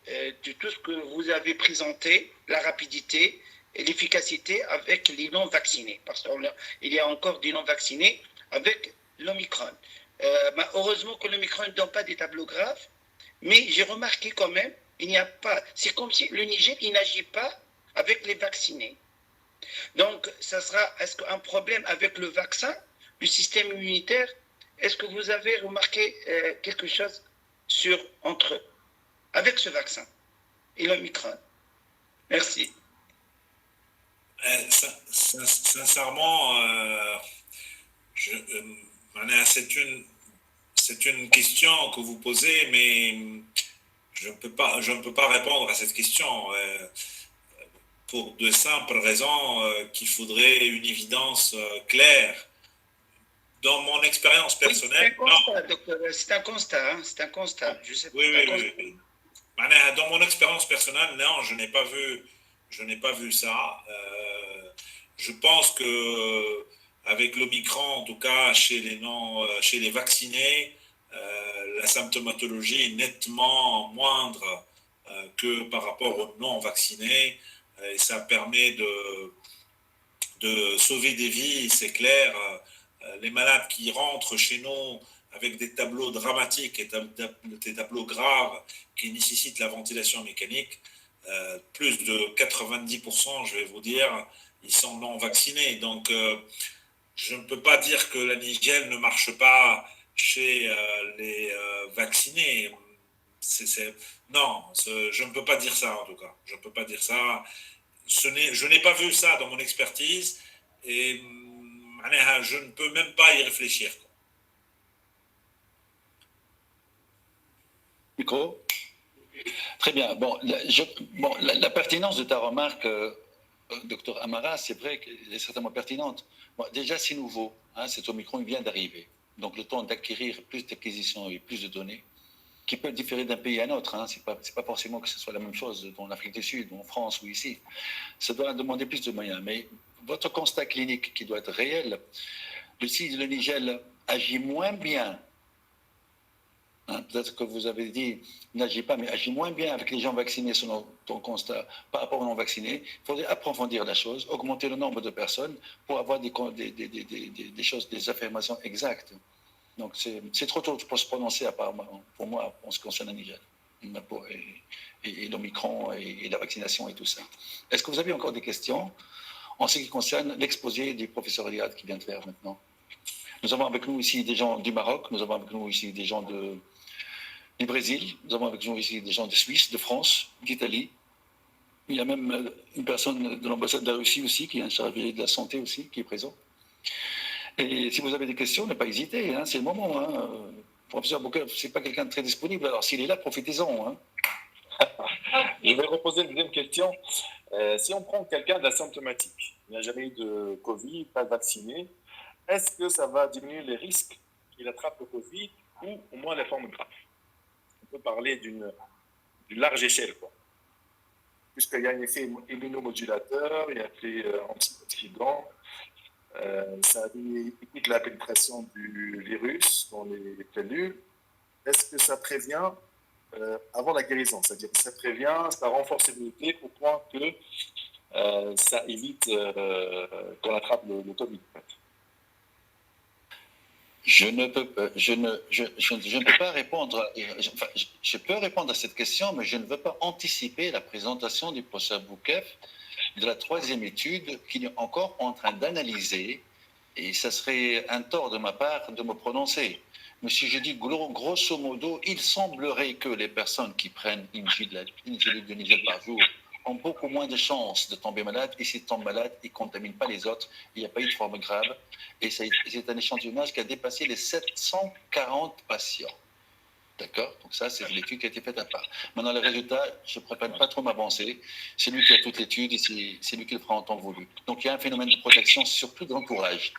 de tout ce que vous avez présenté, la rapidité et l'efficacité avec les non-vaccinés, parce qu'il y a encore des non-vaccinés avec l'Omicron. Heureusement que l'Omicron ne donne pas des tableaux graves, mais j'ai remarqué quand même, il n'y a pas, c'est comme si le Niger, il n'agit pas avec les vaccinés. Donc, ça sera, est-ce qu'un problème avec le vaccin, le système immunitaire, est-ce que vous avez remarqué quelque chose entre eux, avec ce vaccin et l'Omicron? Merci. Sincèrement, c'est une question que vous posez, mais je ne peux pas répondre à cette question pour de simples raisons qu'il faudrait une évidence claire. Dans mon expérience personnelle... Oui, c'est un constat, docteur, c'est un constat, hein, c'est un constat. Je sais oui. Dans mon expérience personnelle, non, je n'ai pas vu ça. Je pense que avec l'Omicron, en tout cas chez les vaccinés, la symptomatologie est nettement moindre que par rapport aux non vaccinés, et ça permet de sauver des vies, c'est clair. Les malades qui rentrent chez nous avec des tableaux dramatiques et des tableaux graves qui nécessitent la ventilation mécanique, plus de 90%, je vais vous dire, ils sont non vaccinés. Donc, je ne peux pas dire que la Nigel ne marche pas chez les vaccinés. Non, je ne peux pas dire ça en tout cas. Je ne peux pas dire ça. Je n'ai pas vu ça dans mon expertise et je ne peux même pas y réfléchir. Micro. Très bien. Bon, la pertinence de ta remarque, docteur Amara, c'est vrai qu'elle est certainement pertinente. Bon, déjà, c'est nouveau. Hein, cet Omicron, il vient d'arriver. Donc, le temps d'acquérir plus d'acquisitions et plus de données, qui peut différer d'un pays à un autre. Hein. Ce n'est pas forcément que ce soit la même chose dans l'Afrique du Sud, en France ou ici. Ça doit demander plus de moyens. Mais votre constat clinique qui doit être réel, le Niger agit moins bien. Hein, peut-être que vous avez dit, n'agit pas, mais agit moins bien avec les gens vaccinés selon ton constat par rapport aux non-vaccinés. Il faudrait approfondir la chose, augmenter le nombre de personnes pour avoir des choses, des affirmations exactes. Donc c'est trop tôt pour se prononcer, apparemment, pour moi, en ce qui concerne le Niger, et l'Omicron, et la vaccination et tout ça. Est-ce que vous avez encore des questions en ce qui concerne l'exposé du professeur Riyad qui vient de faire maintenant? Nous avons avec nous ici des gens du Maroc, nous avons avec nous ici des gens du Brésil, nous avons avec nous ici des gens de Suisse, de France, d'Italie. Il y a même une personne de l'ambassade de la Russie aussi, qui est un chargé de la santé aussi, qui est présent. Et si vous avez des questions, ne pas hésiter, hein, c'est le moment. Hein. Le professeur Boukef, ce n'est pas quelqu'un de très disponible, alors s'il est là, profitez-en. Hein. Je vais reposer une deuxième question. Si on prend quelqu'un d'asymptomatique, il n'a jamais eu de Covid, pas vacciné, est-ce que ça va diminuer les risques qu'il attrape le Covid ou au moins les formes graves? On peut parler d'une large échelle, quoi. Puisqu'il y a un effet immunomodulateur, il y a un effet antioxydant, ça évite la pénétration du virus dans les cellules. Est-ce que ça prévient avant la guérison? C'est-à-dire que ça prévient, ça renforce l'immunité au point que ça évite qu'on attrape le Covid. Je ne peux pas répondre. Enfin, je peux répondre à cette question, mais je ne veux pas anticiper la présentation du professeur Boukef de la troisième étude qu'il est encore en train d'analyser, et ça serait un tort de ma part de me prononcer. Mais si je dis grosso modo, il semblerait que les personnes qui prennent une gélule de Niger par jour ont beaucoup moins de chances de tomber malade, et s'ils tombent malades, ils ne contaminent pas les autres, il n'y a pas eu de forme grave, et c'est un échantillonnage qui a dépassé les 740 patients. D'accord? Donc ça, c'est l'étude qui a été faite à part. Maintenant, les résultats, je ne préfère pas trop m'avancer. C'est lui qui a toute l'étude et c'est lui qui le fera en temps voulu. Donc il y a un phénomène de protection, surtout de l'entourage.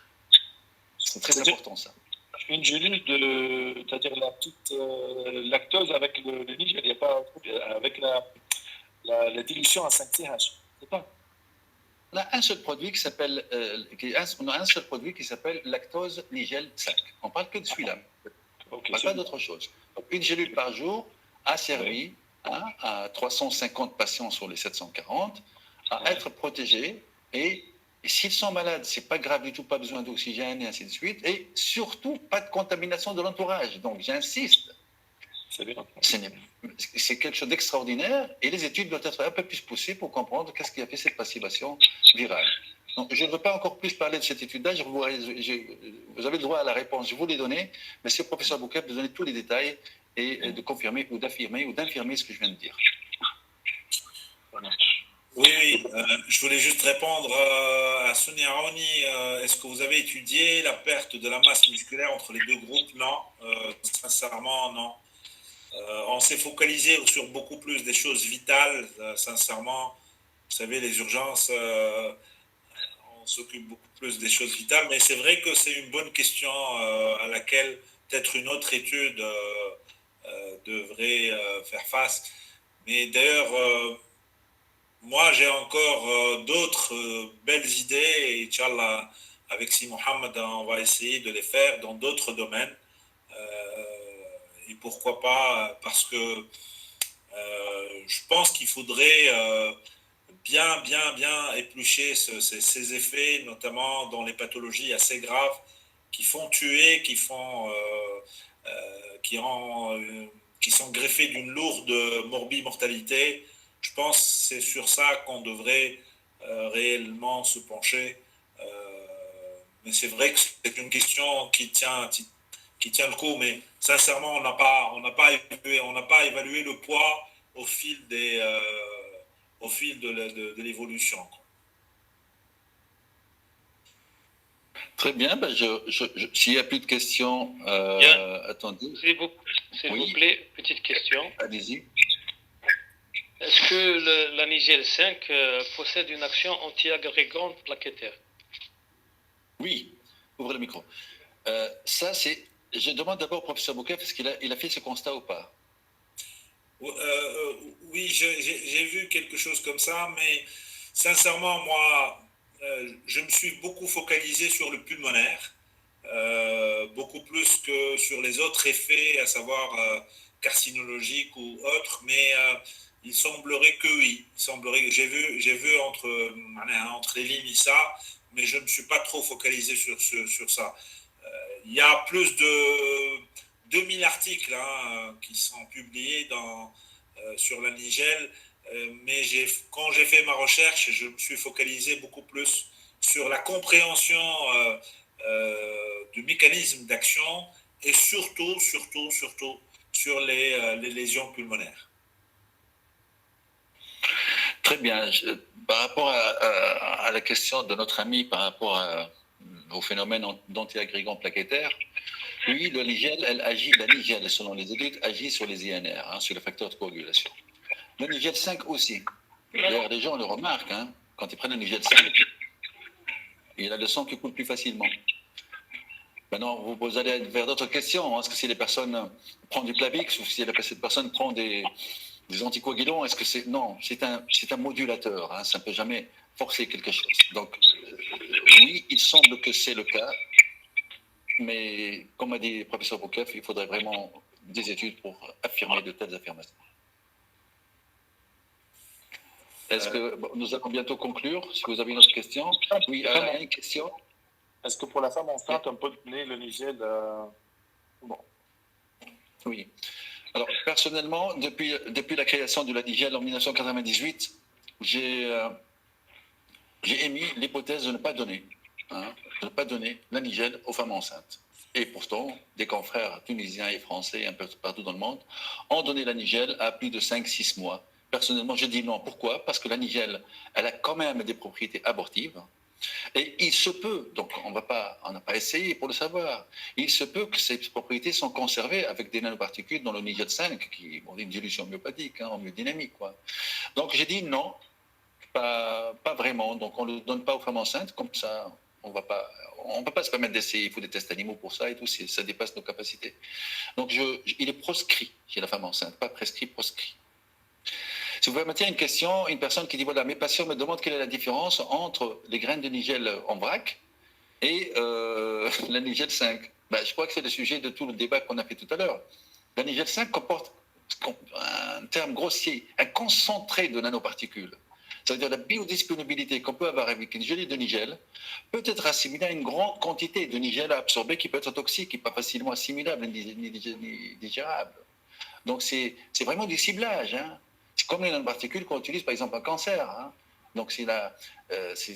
C'est très important, ça. Une gélule c'est-à-dire la petite lactose avec le Niger, il n'y a pas avec la dilution à 5TH, c'est pas? On a un seul produit qui s'appelle lactose Nigel 5. On ne parle que de celui-là. On ne parle pas d'autre chose. Donc, une gélule par jour a servi à 350 patients sur les 740 à être protégés, et s'ils sont malades, ce n'est pas grave du tout, pas besoin d'oxygène et ainsi de suite, et surtout pas de contamination de l'entourage. Donc j'insiste. C'est quelque chose d'extraordinaire, et les études doivent être un peu plus poussées pour comprendre qu'est-ce qui a fait cette passivation virale. Donc, je ne veux pas encore plus parler de cette étude-là. Vous avez le droit à la réponse, je vous l'ai donnée, mais c'est au professeur Boukef de donner tous les détails et de confirmer ou d'infirmer ce que je viens de dire. Oui, je voulais juste répondre à Sonia Aouni. Est-ce que vous avez étudié la perte de la masse musculaire entre les deux groupes? Non, sincèrement, non. On s'est focalisé sur beaucoup plus des choses vitales, sincèrement. Vous savez, les urgences, on s'occupe beaucoup plus des choses vitales, mais c'est vrai que c'est une bonne question à laquelle peut-être une autre étude devrait faire face. Mais d'ailleurs, moi, j'ai encore d'autres belles idées, et Inch'Allah, avec Si Mohamed, on va essayer de les faire dans d'autres domaines. Et pourquoi pas, parce que je pense qu'il faudrait bien éplucher ces effets, notamment dans les pathologies assez graves qui font tuer, qui sont greffées d'une lourde morbimortalité. Je pense que c'est sur ça qu'on devrait réellement se pencher. Mais c'est vrai que c'est une question qui tient le coup, mais sincèrement, on n'a pas évalué le poids au fil de l'évolution. Très bien, s'il n'y a plus de questions, attendez. S'il vous plaît, petite question. Allez-y. Est-ce que la Nigel 5 possède une action anti-agrégante plaquettaire? Oui, ouvrez le micro. Ça, c'est. Je demande d'abord au professeur Boukef, est-ce qu'il a fait ce constat ou pas? Oui, j'ai vu quelque chose comme ça, mais sincèrement, moi, je me suis beaucoup focalisé sur le pulmonaire, beaucoup plus que sur les autres effets, à savoir carcinologiques ou autres, mais il semblerait que oui. Il semblerait que j'ai vu entre les lignes ça, mais je ne me suis pas trop focalisé sur ça. Il y a plus de 2000 articles qui sont publiés sur la Nigel, mais quand j'ai fait ma recherche, je me suis focalisé beaucoup plus sur la compréhension du mécanisme d'action et surtout sur les lésions pulmonaires. Très bien. Par rapport à la question de notre ami par rapport au phénomène d'antiagrégant plaquettaire, oui, la Nigel, selon les études, agit sur les INR, sur les facteurs de coagulation. Le Nigel 5 aussi. D'ailleurs, les gens le remarquent, quand ils prennent le Nigel 5, il y a le sang qui coule plus facilement. Maintenant, vous allez vers d'autres questions. Est-ce que si les personnes prennent du Plavix ou si cette personne prend des anticoagulants, est-ce que c'est... Non, c'est un modulateur. Ça ne peut jamais forcer quelque chose. Donc, oui, il semble que c'est le cas. Mais, comme a dit le professeur Boukef, il faudrait vraiment des études pour affirmer de telles affirmations. Est-ce que nous allons bientôt conclure? Si vous avez une autre question. Oui, une question. Est-ce que pour la femme enceinte, on peut donner le Nigel bon. Oui. Alors, personnellement, depuis la création de la Nigel en 1998, j'ai émis l'hypothèse de ne pas donner la Nigel aux femmes enceintes. Et pourtant, des confrères tunisiens et français un peu partout dans le monde ont donné la Nigel à plus de 5-6 mois. Personnellement, je dis non. Pourquoi? Parce que la Nigel, elle a quand même des propriétés abortives. Et il se peut, donc on n'a pas essayé pour le savoir, il se peut que ces propriétés sont conservées avec des nanoparticules dans le Nigel 5, qui est une dilution homéopathique, homéodynamique. Donc j'ai dit non, pas vraiment. Donc on ne le donne pas aux femmes enceintes, comme ça on ne peut pas se permettre d'essayer, il faut des tests animaux pour ça et tout, ça dépasse nos capacités. Donc il est proscrit chez la femme enceinte, pas prescrit, proscrit. Si vous permettez une question, une personne qui dit voilà, mes patients me demandent quelle est la différence entre les graines de Nigel en vrac et la Nigel 5. Je crois que c'est le sujet de tout le débat qu'on a fait tout à l'heure. La Nigel 5 comporte un terme grossier, un concentré de nanoparticules. Ça veut dire la biodisponibilité qu'on peut avoir avec une gelée de Nigel peut être assimilée à une grande quantité de Nigel à absorber qui peut être toxique et pas facilement assimilable ni digérable. Donc c'est vraiment du ciblage. C'est comme les nanoparticules qu'on utilise par exemple en cancer. Donc c'est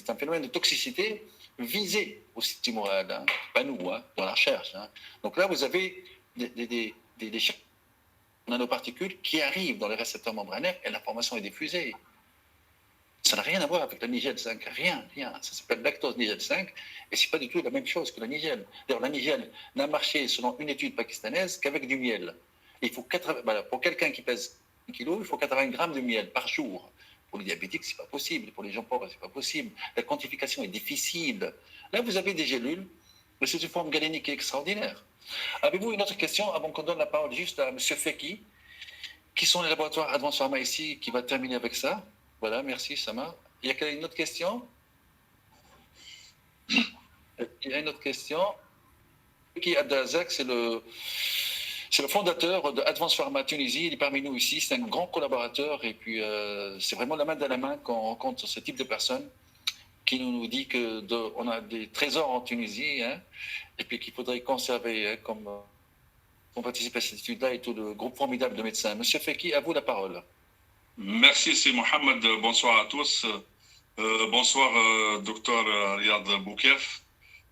un phénomène de toxicité visé au tumoral, pas nous, dans la recherche. Donc là, vous avez des nanoparticules qui arrivent dans les récepteurs membranaires et l'information est diffusée. Ça n'a rien à voir avec la Nigel 5, rien. Ça s'appelle lactose Nigel 5 et c'est pas du tout la même chose que la Nigel. D'ailleurs, la Nigel n'a marché selon une étude pakistanaise qu'avec du miel. Il faut pour quelqu'un qui pèse 1 kg, il faut 80 grammes de miel par jour. Pour les diabétiques, c'est pas possible. Pour les gens pauvres, c'est pas possible. La quantification est difficile. Là, vous avez des gélules, mais c'est une forme galénique extraordinaire. Avez-vous une autre question avant qu'on donne la parole juste à M. Feki, qui sont les laboratoires Advance Pharma ici, qui va terminer avec ça? Voilà, merci Sama. Il y a une autre question? Il y a une autre question. Feki Abdelazak, c'est le fondateur de Advance Pharma Tunisie. Il est parmi nous ici. C'est un grand collaborateur. Et puis, c'est vraiment la main dans la main qu'on rencontre ce type de personnes qui nous dit qu'on a des trésors en Tunisie et puis qu'il faudrait conserver comme on participe à cette étude-là et tout le groupe formidable de médecins. Monsieur Feki, à vous la parole. Merci, c'est Mohamed. Bonsoir à tous. Bonsoir, docteur Riyad Boukef.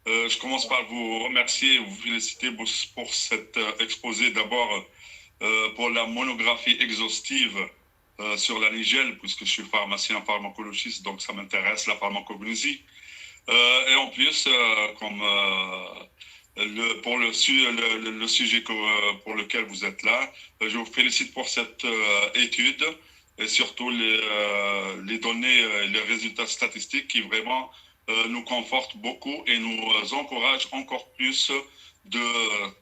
Je commence par vous remercier et vous féliciter pour cet exposé. D'abord, pour la monographie exhaustive sur la Nigel, puisque je suis pharmacien pharmacologiste, donc ça m'intéresse, la pharmacognosie. Et en plus, pour le sujet pour lequel vous êtes là, je vous félicite pour cette étude. et surtout les données, les résultats statistiques qui vraiment nous confortent beaucoup et nous encouragent encore plus de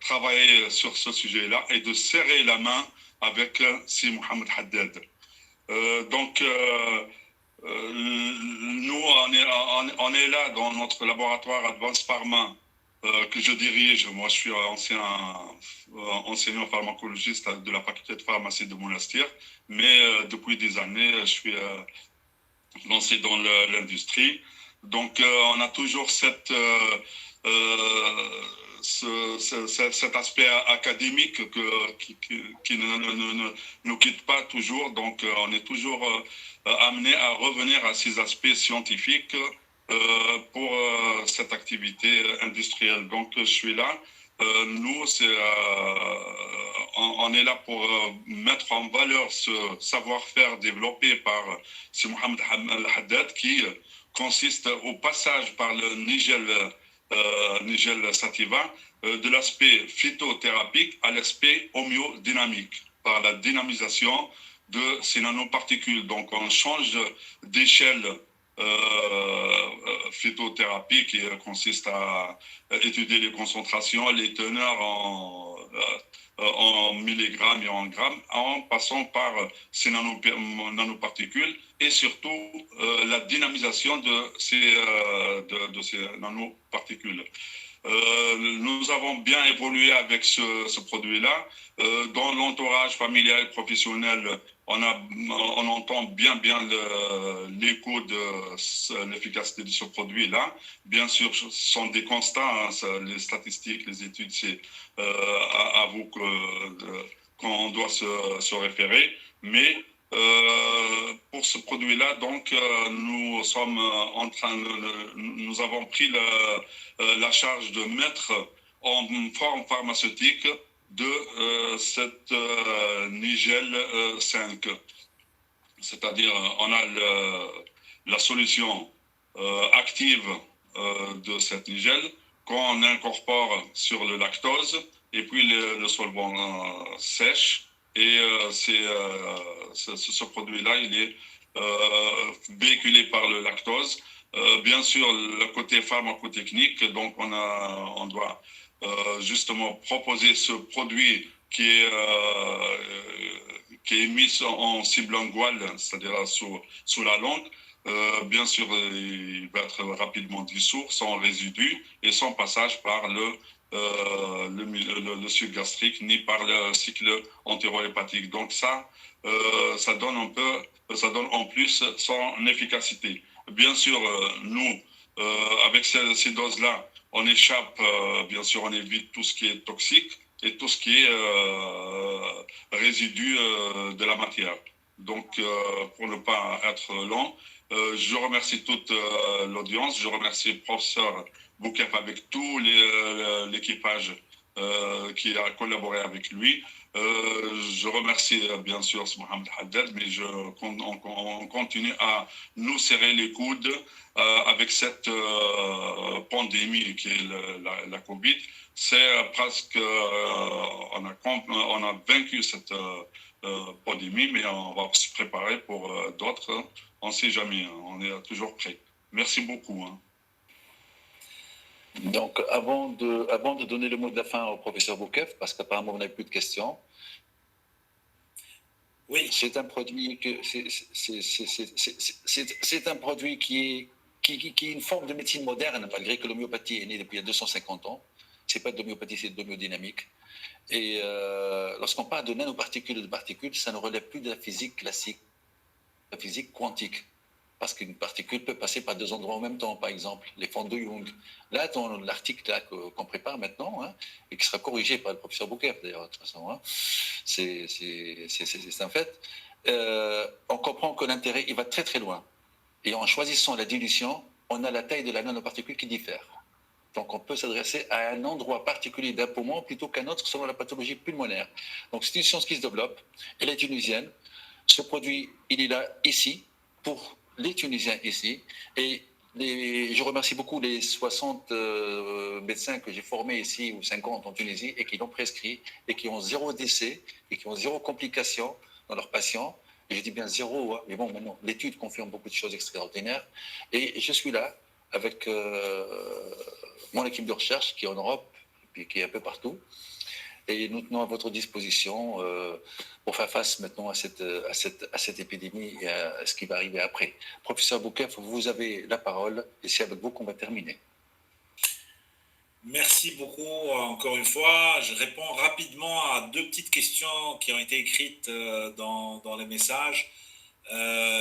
travailler sur ce sujet-là et de serrer la main avec Si Mohamed Haddad. Donc, nous, on est là dans notre laboratoire Advanced Pharma que je dirige. Moi, je suis enseignant pharmacologiste de la faculté de pharmacie de Monastir, mais depuis des années, je suis lancé dans l'industrie. Donc, on a toujours cet aspect académique qui ne nous quitte pas toujours. Donc, on est toujours amené à revenir à ces aspects scientifiques pour cette activité industrielle. Donc, je suis là. Nous, on est là pour mettre en valeur ce savoir-faire développé par ce Mohamed Al-Haddad qui consiste au passage par le Nigel Sativa de l'aspect phytothérapique à l'aspect homéodynamique par la dynamisation de ces nanoparticules. Donc, on change d'échelle phytothérapie qui consiste à étudier les concentrations, les teneurs en milligrammes et en grammes, en passant par ces nanoparticules et surtout la dynamisation de ces nanoparticules. Nous avons bien évolué avec ce produit-là. Dans l'entourage familial et professionnel, on entend bien l'écho de l'efficacité de ce produit-là. Bien sûr, ce sont des constats, hein, les statistiques, les études, c'est à vous qu'on doit se référer. Mais pour ce produit-là, donc, nous sommes nous avons pris la charge de mettre en forme pharmaceutique de cette Nigel 5. C'est-à-dire, on a la solution active de cette Nigel qu'on incorpore sur le lactose et puis le solvant sèche. Et ce produit-là, il est véhiculé par le lactose. Bien sûr, le côté pharmacotechnique, donc on doit justement proposer ce produit qui est mis en sublingual, c'est-à-dire sous la langue. Bien sûr, il va être rapidement dissous, sans résidu et sans passage par le suc gastrique ni par le cycle entérohépatique. Donc ça donne en plus son efficacité. Bien sûr, nous, avec ces doses-là, on échappe, bien sûr, on évite tout ce qui est toxique et tout ce qui est résidu de la matière. Donc, pour ne pas être long, je remercie toute l'audience, je remercie le professeur Boukef avec tout l'équipage qui a collaboré avec lui. Je remercie bien sûr Mohamed Haddad, mais on continue à nous serrer les coudes avec cette pandémie qui est la Covid. C'est presque, on a vaincu cette pandémie, mais on va se préparer pour d'autres. On ne sait jamais, hein, on est toujours prêt. Merci beaucoup. Hein. Donc, avant de donner le mot de la fin au professeur Boukef, parce qu'apparemment vous n'avez plus de questions. Oui. C'est un produit qui est une forme de médecine moderne, malgré que l'homéopathie est née depuis il y a 250 ans. C'est pas de l'homéopathie, c'est de l'homéodynamique. Et lorsqu'on parle de nanoparticules et de particules, ça ne relève plus de la physique classique, la physique quantique. Parce qu'une particule peut passer par deux endroits en même temps, par exemple, les formes de Young. Là, dans l'article qu'on prépare maintenant, hein, et qui sera corrigé par le professeur Boukef, d'ailleurs, de toute façon, hein, c'est un fait, on comprend que l'intérêt, il va très très loin. Et en choisissant la dilution, on a la taille de la nanoparticule qui diffère. Donc, on peut s'adresser à un endroit particulier d'un poumon plutôt qu'un autre selon la pathologie pulmonaire. Donc, c'est une science qui se développe. Elle est tunisienne. Ce produit, il est là, ici, pour les Tunisiens ici. Et je remercie beaucoup les 60 médecins que j'ai formés ici, ou 50 en Tunisie, et qui l'ont prescrit, et qui ont zéro décès, et qui ont zéro complication dans leurs patients. Et je dis bien zéro, hein, mais bon, maintenant, l'étude confirme beaucoup de choses extraordinaires. Et je suis là avec mon équipe de recherche qui est en Europe, puis qui est un peu partout. Et nous tenons à votre disposition pour faire face maintenant à cette épidémie et à ce qui va arriver après. Professeur Boukef, vous avez la parole et c'est avec vous qu'on va terminer. Merci beaucoup encore une fois. Je réponds rapidement à deux petites questions qui ont été écrites dans les messages.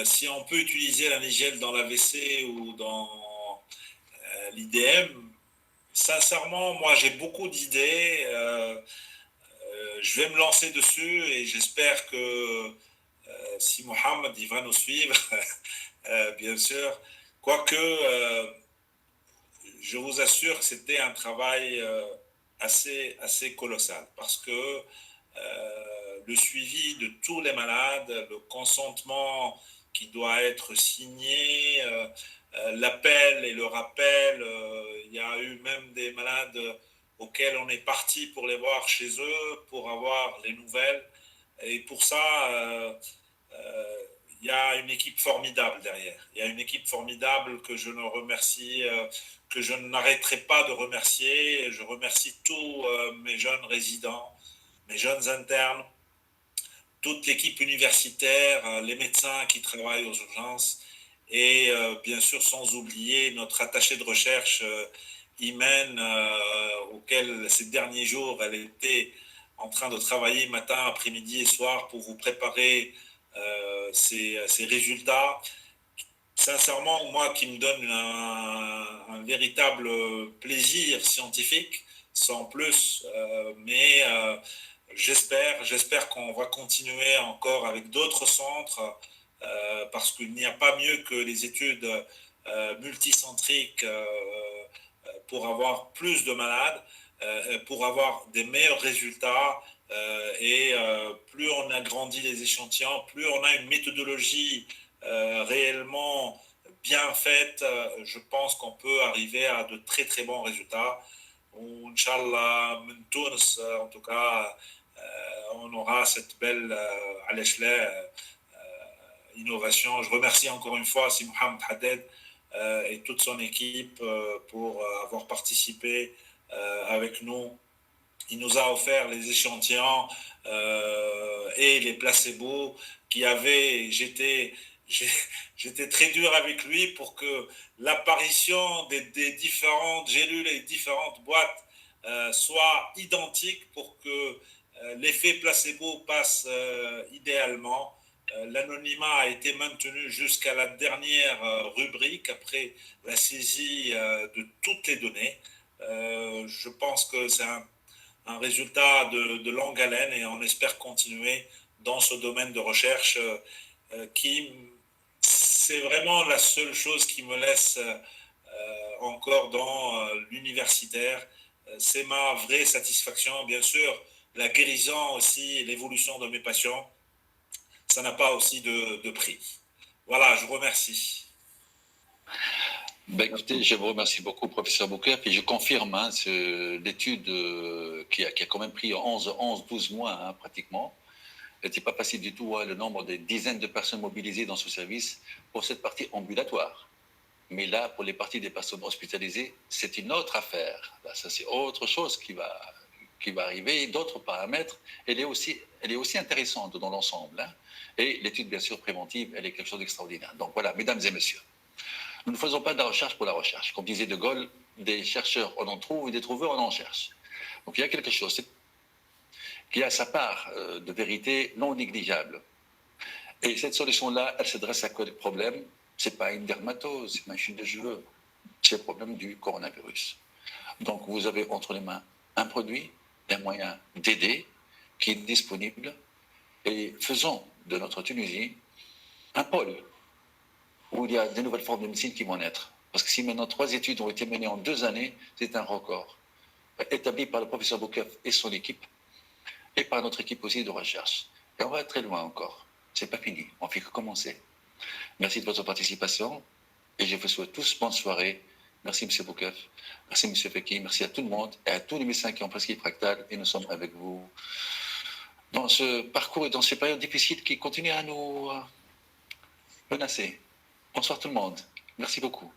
Si on peut utiliser la nigelle dans l'AVC ou dans l'IDM, sincèrement, moi j'ai beaucoup d'idées. Je vais me lancer dessus et j'espère que si Mohamed il va nous suivre, bien sûr. Quoique, je vous assure que c'était un travail assez colossal parce que le suivi de tous les malades, le consentement qui doit être signé, l'appel et le rappel, il y a eu même des malades auxquels on est parti pour les voir chez eux, pour avoir les nouvelles. Et pour ça, il y a une équipe formidable derrière. Il y a une équipe formidable que je ne remercie, que je n'arrêterai pas de remercier. Je remercie tous mes jeunes résidents, mes jeunes internes, toute l'équipe universitaire, les médecins qui travaillent aux urgences et bien sûr sans oublier notre attachée de recherche Imen, auquel ces derniers jours elle était en train de travailler matin, après-midi et soir pour vous préparer ces résultats. Sincèrement, moi qui me donne un véritable plaisir scientifique, sans plus, mais j'espère qu'on va continuer encore avec d'autres centres, parce qu'il n'y a pas mieux que les études multicentriques pour avoir plus de malades, pour avoir des meilleurs résultats. Et plus on agrandit les échantillons, plus on a une méthodologie réellement bien faite, je pense qu'on peut arriver à de très très bons résultats. Inch'Allah, Tunis, en tout cas, on aura cette belle innovation. Je remercie encore une fois Si Mohamed Haddad et toute son équipe pour avoir participé avec nous. Il nous a offert les échantillons et les placebos qui avaient. J'étais très dur avec lui pour que l'apparition des différentes gélules et différentes boîtes soit identique pour que l'effet placebo passe idéalement. L'anonymat a été maintenu jusqu'à la dernière rubrique après la saisie de toutes les données. Je pense que c'est un résultat de longue haleine et on espère continuer dans ce domaine de recherche qui, c'est vraiment la seule chose qui me laisse encore dans l'universitaire. C'est ma vraie satisfaction. Bien sûr, la guérison aussi, l'évolution de mes patients, ça n'a pas aussi de prix. Voilà, je vous remercie. Ben écoutez, je vous remercie beaucoup, professeur Boukef, et je confirme l'étude qui a quand même pris 12 mois hein, pratiquement. N'était pas facile du tout, hein, le nombre des dizaines de personnes mobilisées dans ce service pour cette partie ambulatoire. Mais là, pour les parties des personnes hospitalisées, c'est une autre affaire. Là, ça, c'est autre chose qui va arriver, d'autres paramètres. Elle est aussi intéressante dans l'ensemble. Hein. Et l'étude, bien sûr, préventive, elle est quelque chose d'extraordinaire. Donc voilà, mesdames et messieurs, nous ne faisons pas de la recherche pour la recherche. Comme disait De Gaulle, des chercheurs, on en trouve, et des trouveurs, on en cherche. Donc il y a quelque chose qui a sa part de vérité non négligeable. Et cette solution-là, elle s'adresse à quel problème? Ce n'est pas une dermatose, c'est pas une chute de cheveux. C'est le problème du coronavirus. Donc vous avez entre les mains un produit, un moyen d'aider qui est disponible. Et faisons de notre Tunisie un pôle où il y a de nouvelles formes de médecine qui vont naître. Parce que si maintenant 3 études ont été menées en 2 années, c'est un record. Établi par le professeur Boukef et son équipe, et par notre équipe aussi de recherche. Et on va très loin encore. C'est pas fini, on fait que commencer. Merci de votre participation, et je vous souhaite tous bonne soirée. Merci M. Boukef, merci M. Feki, merci à tout le monde, et à tous les médecins qui ont prescrit Fractal, et nous sommes avec vous dans ce parcours et dans ces périodes difficiles qui continuent à nous menacer. Bonsoir tout le monde. Merci beaucoup.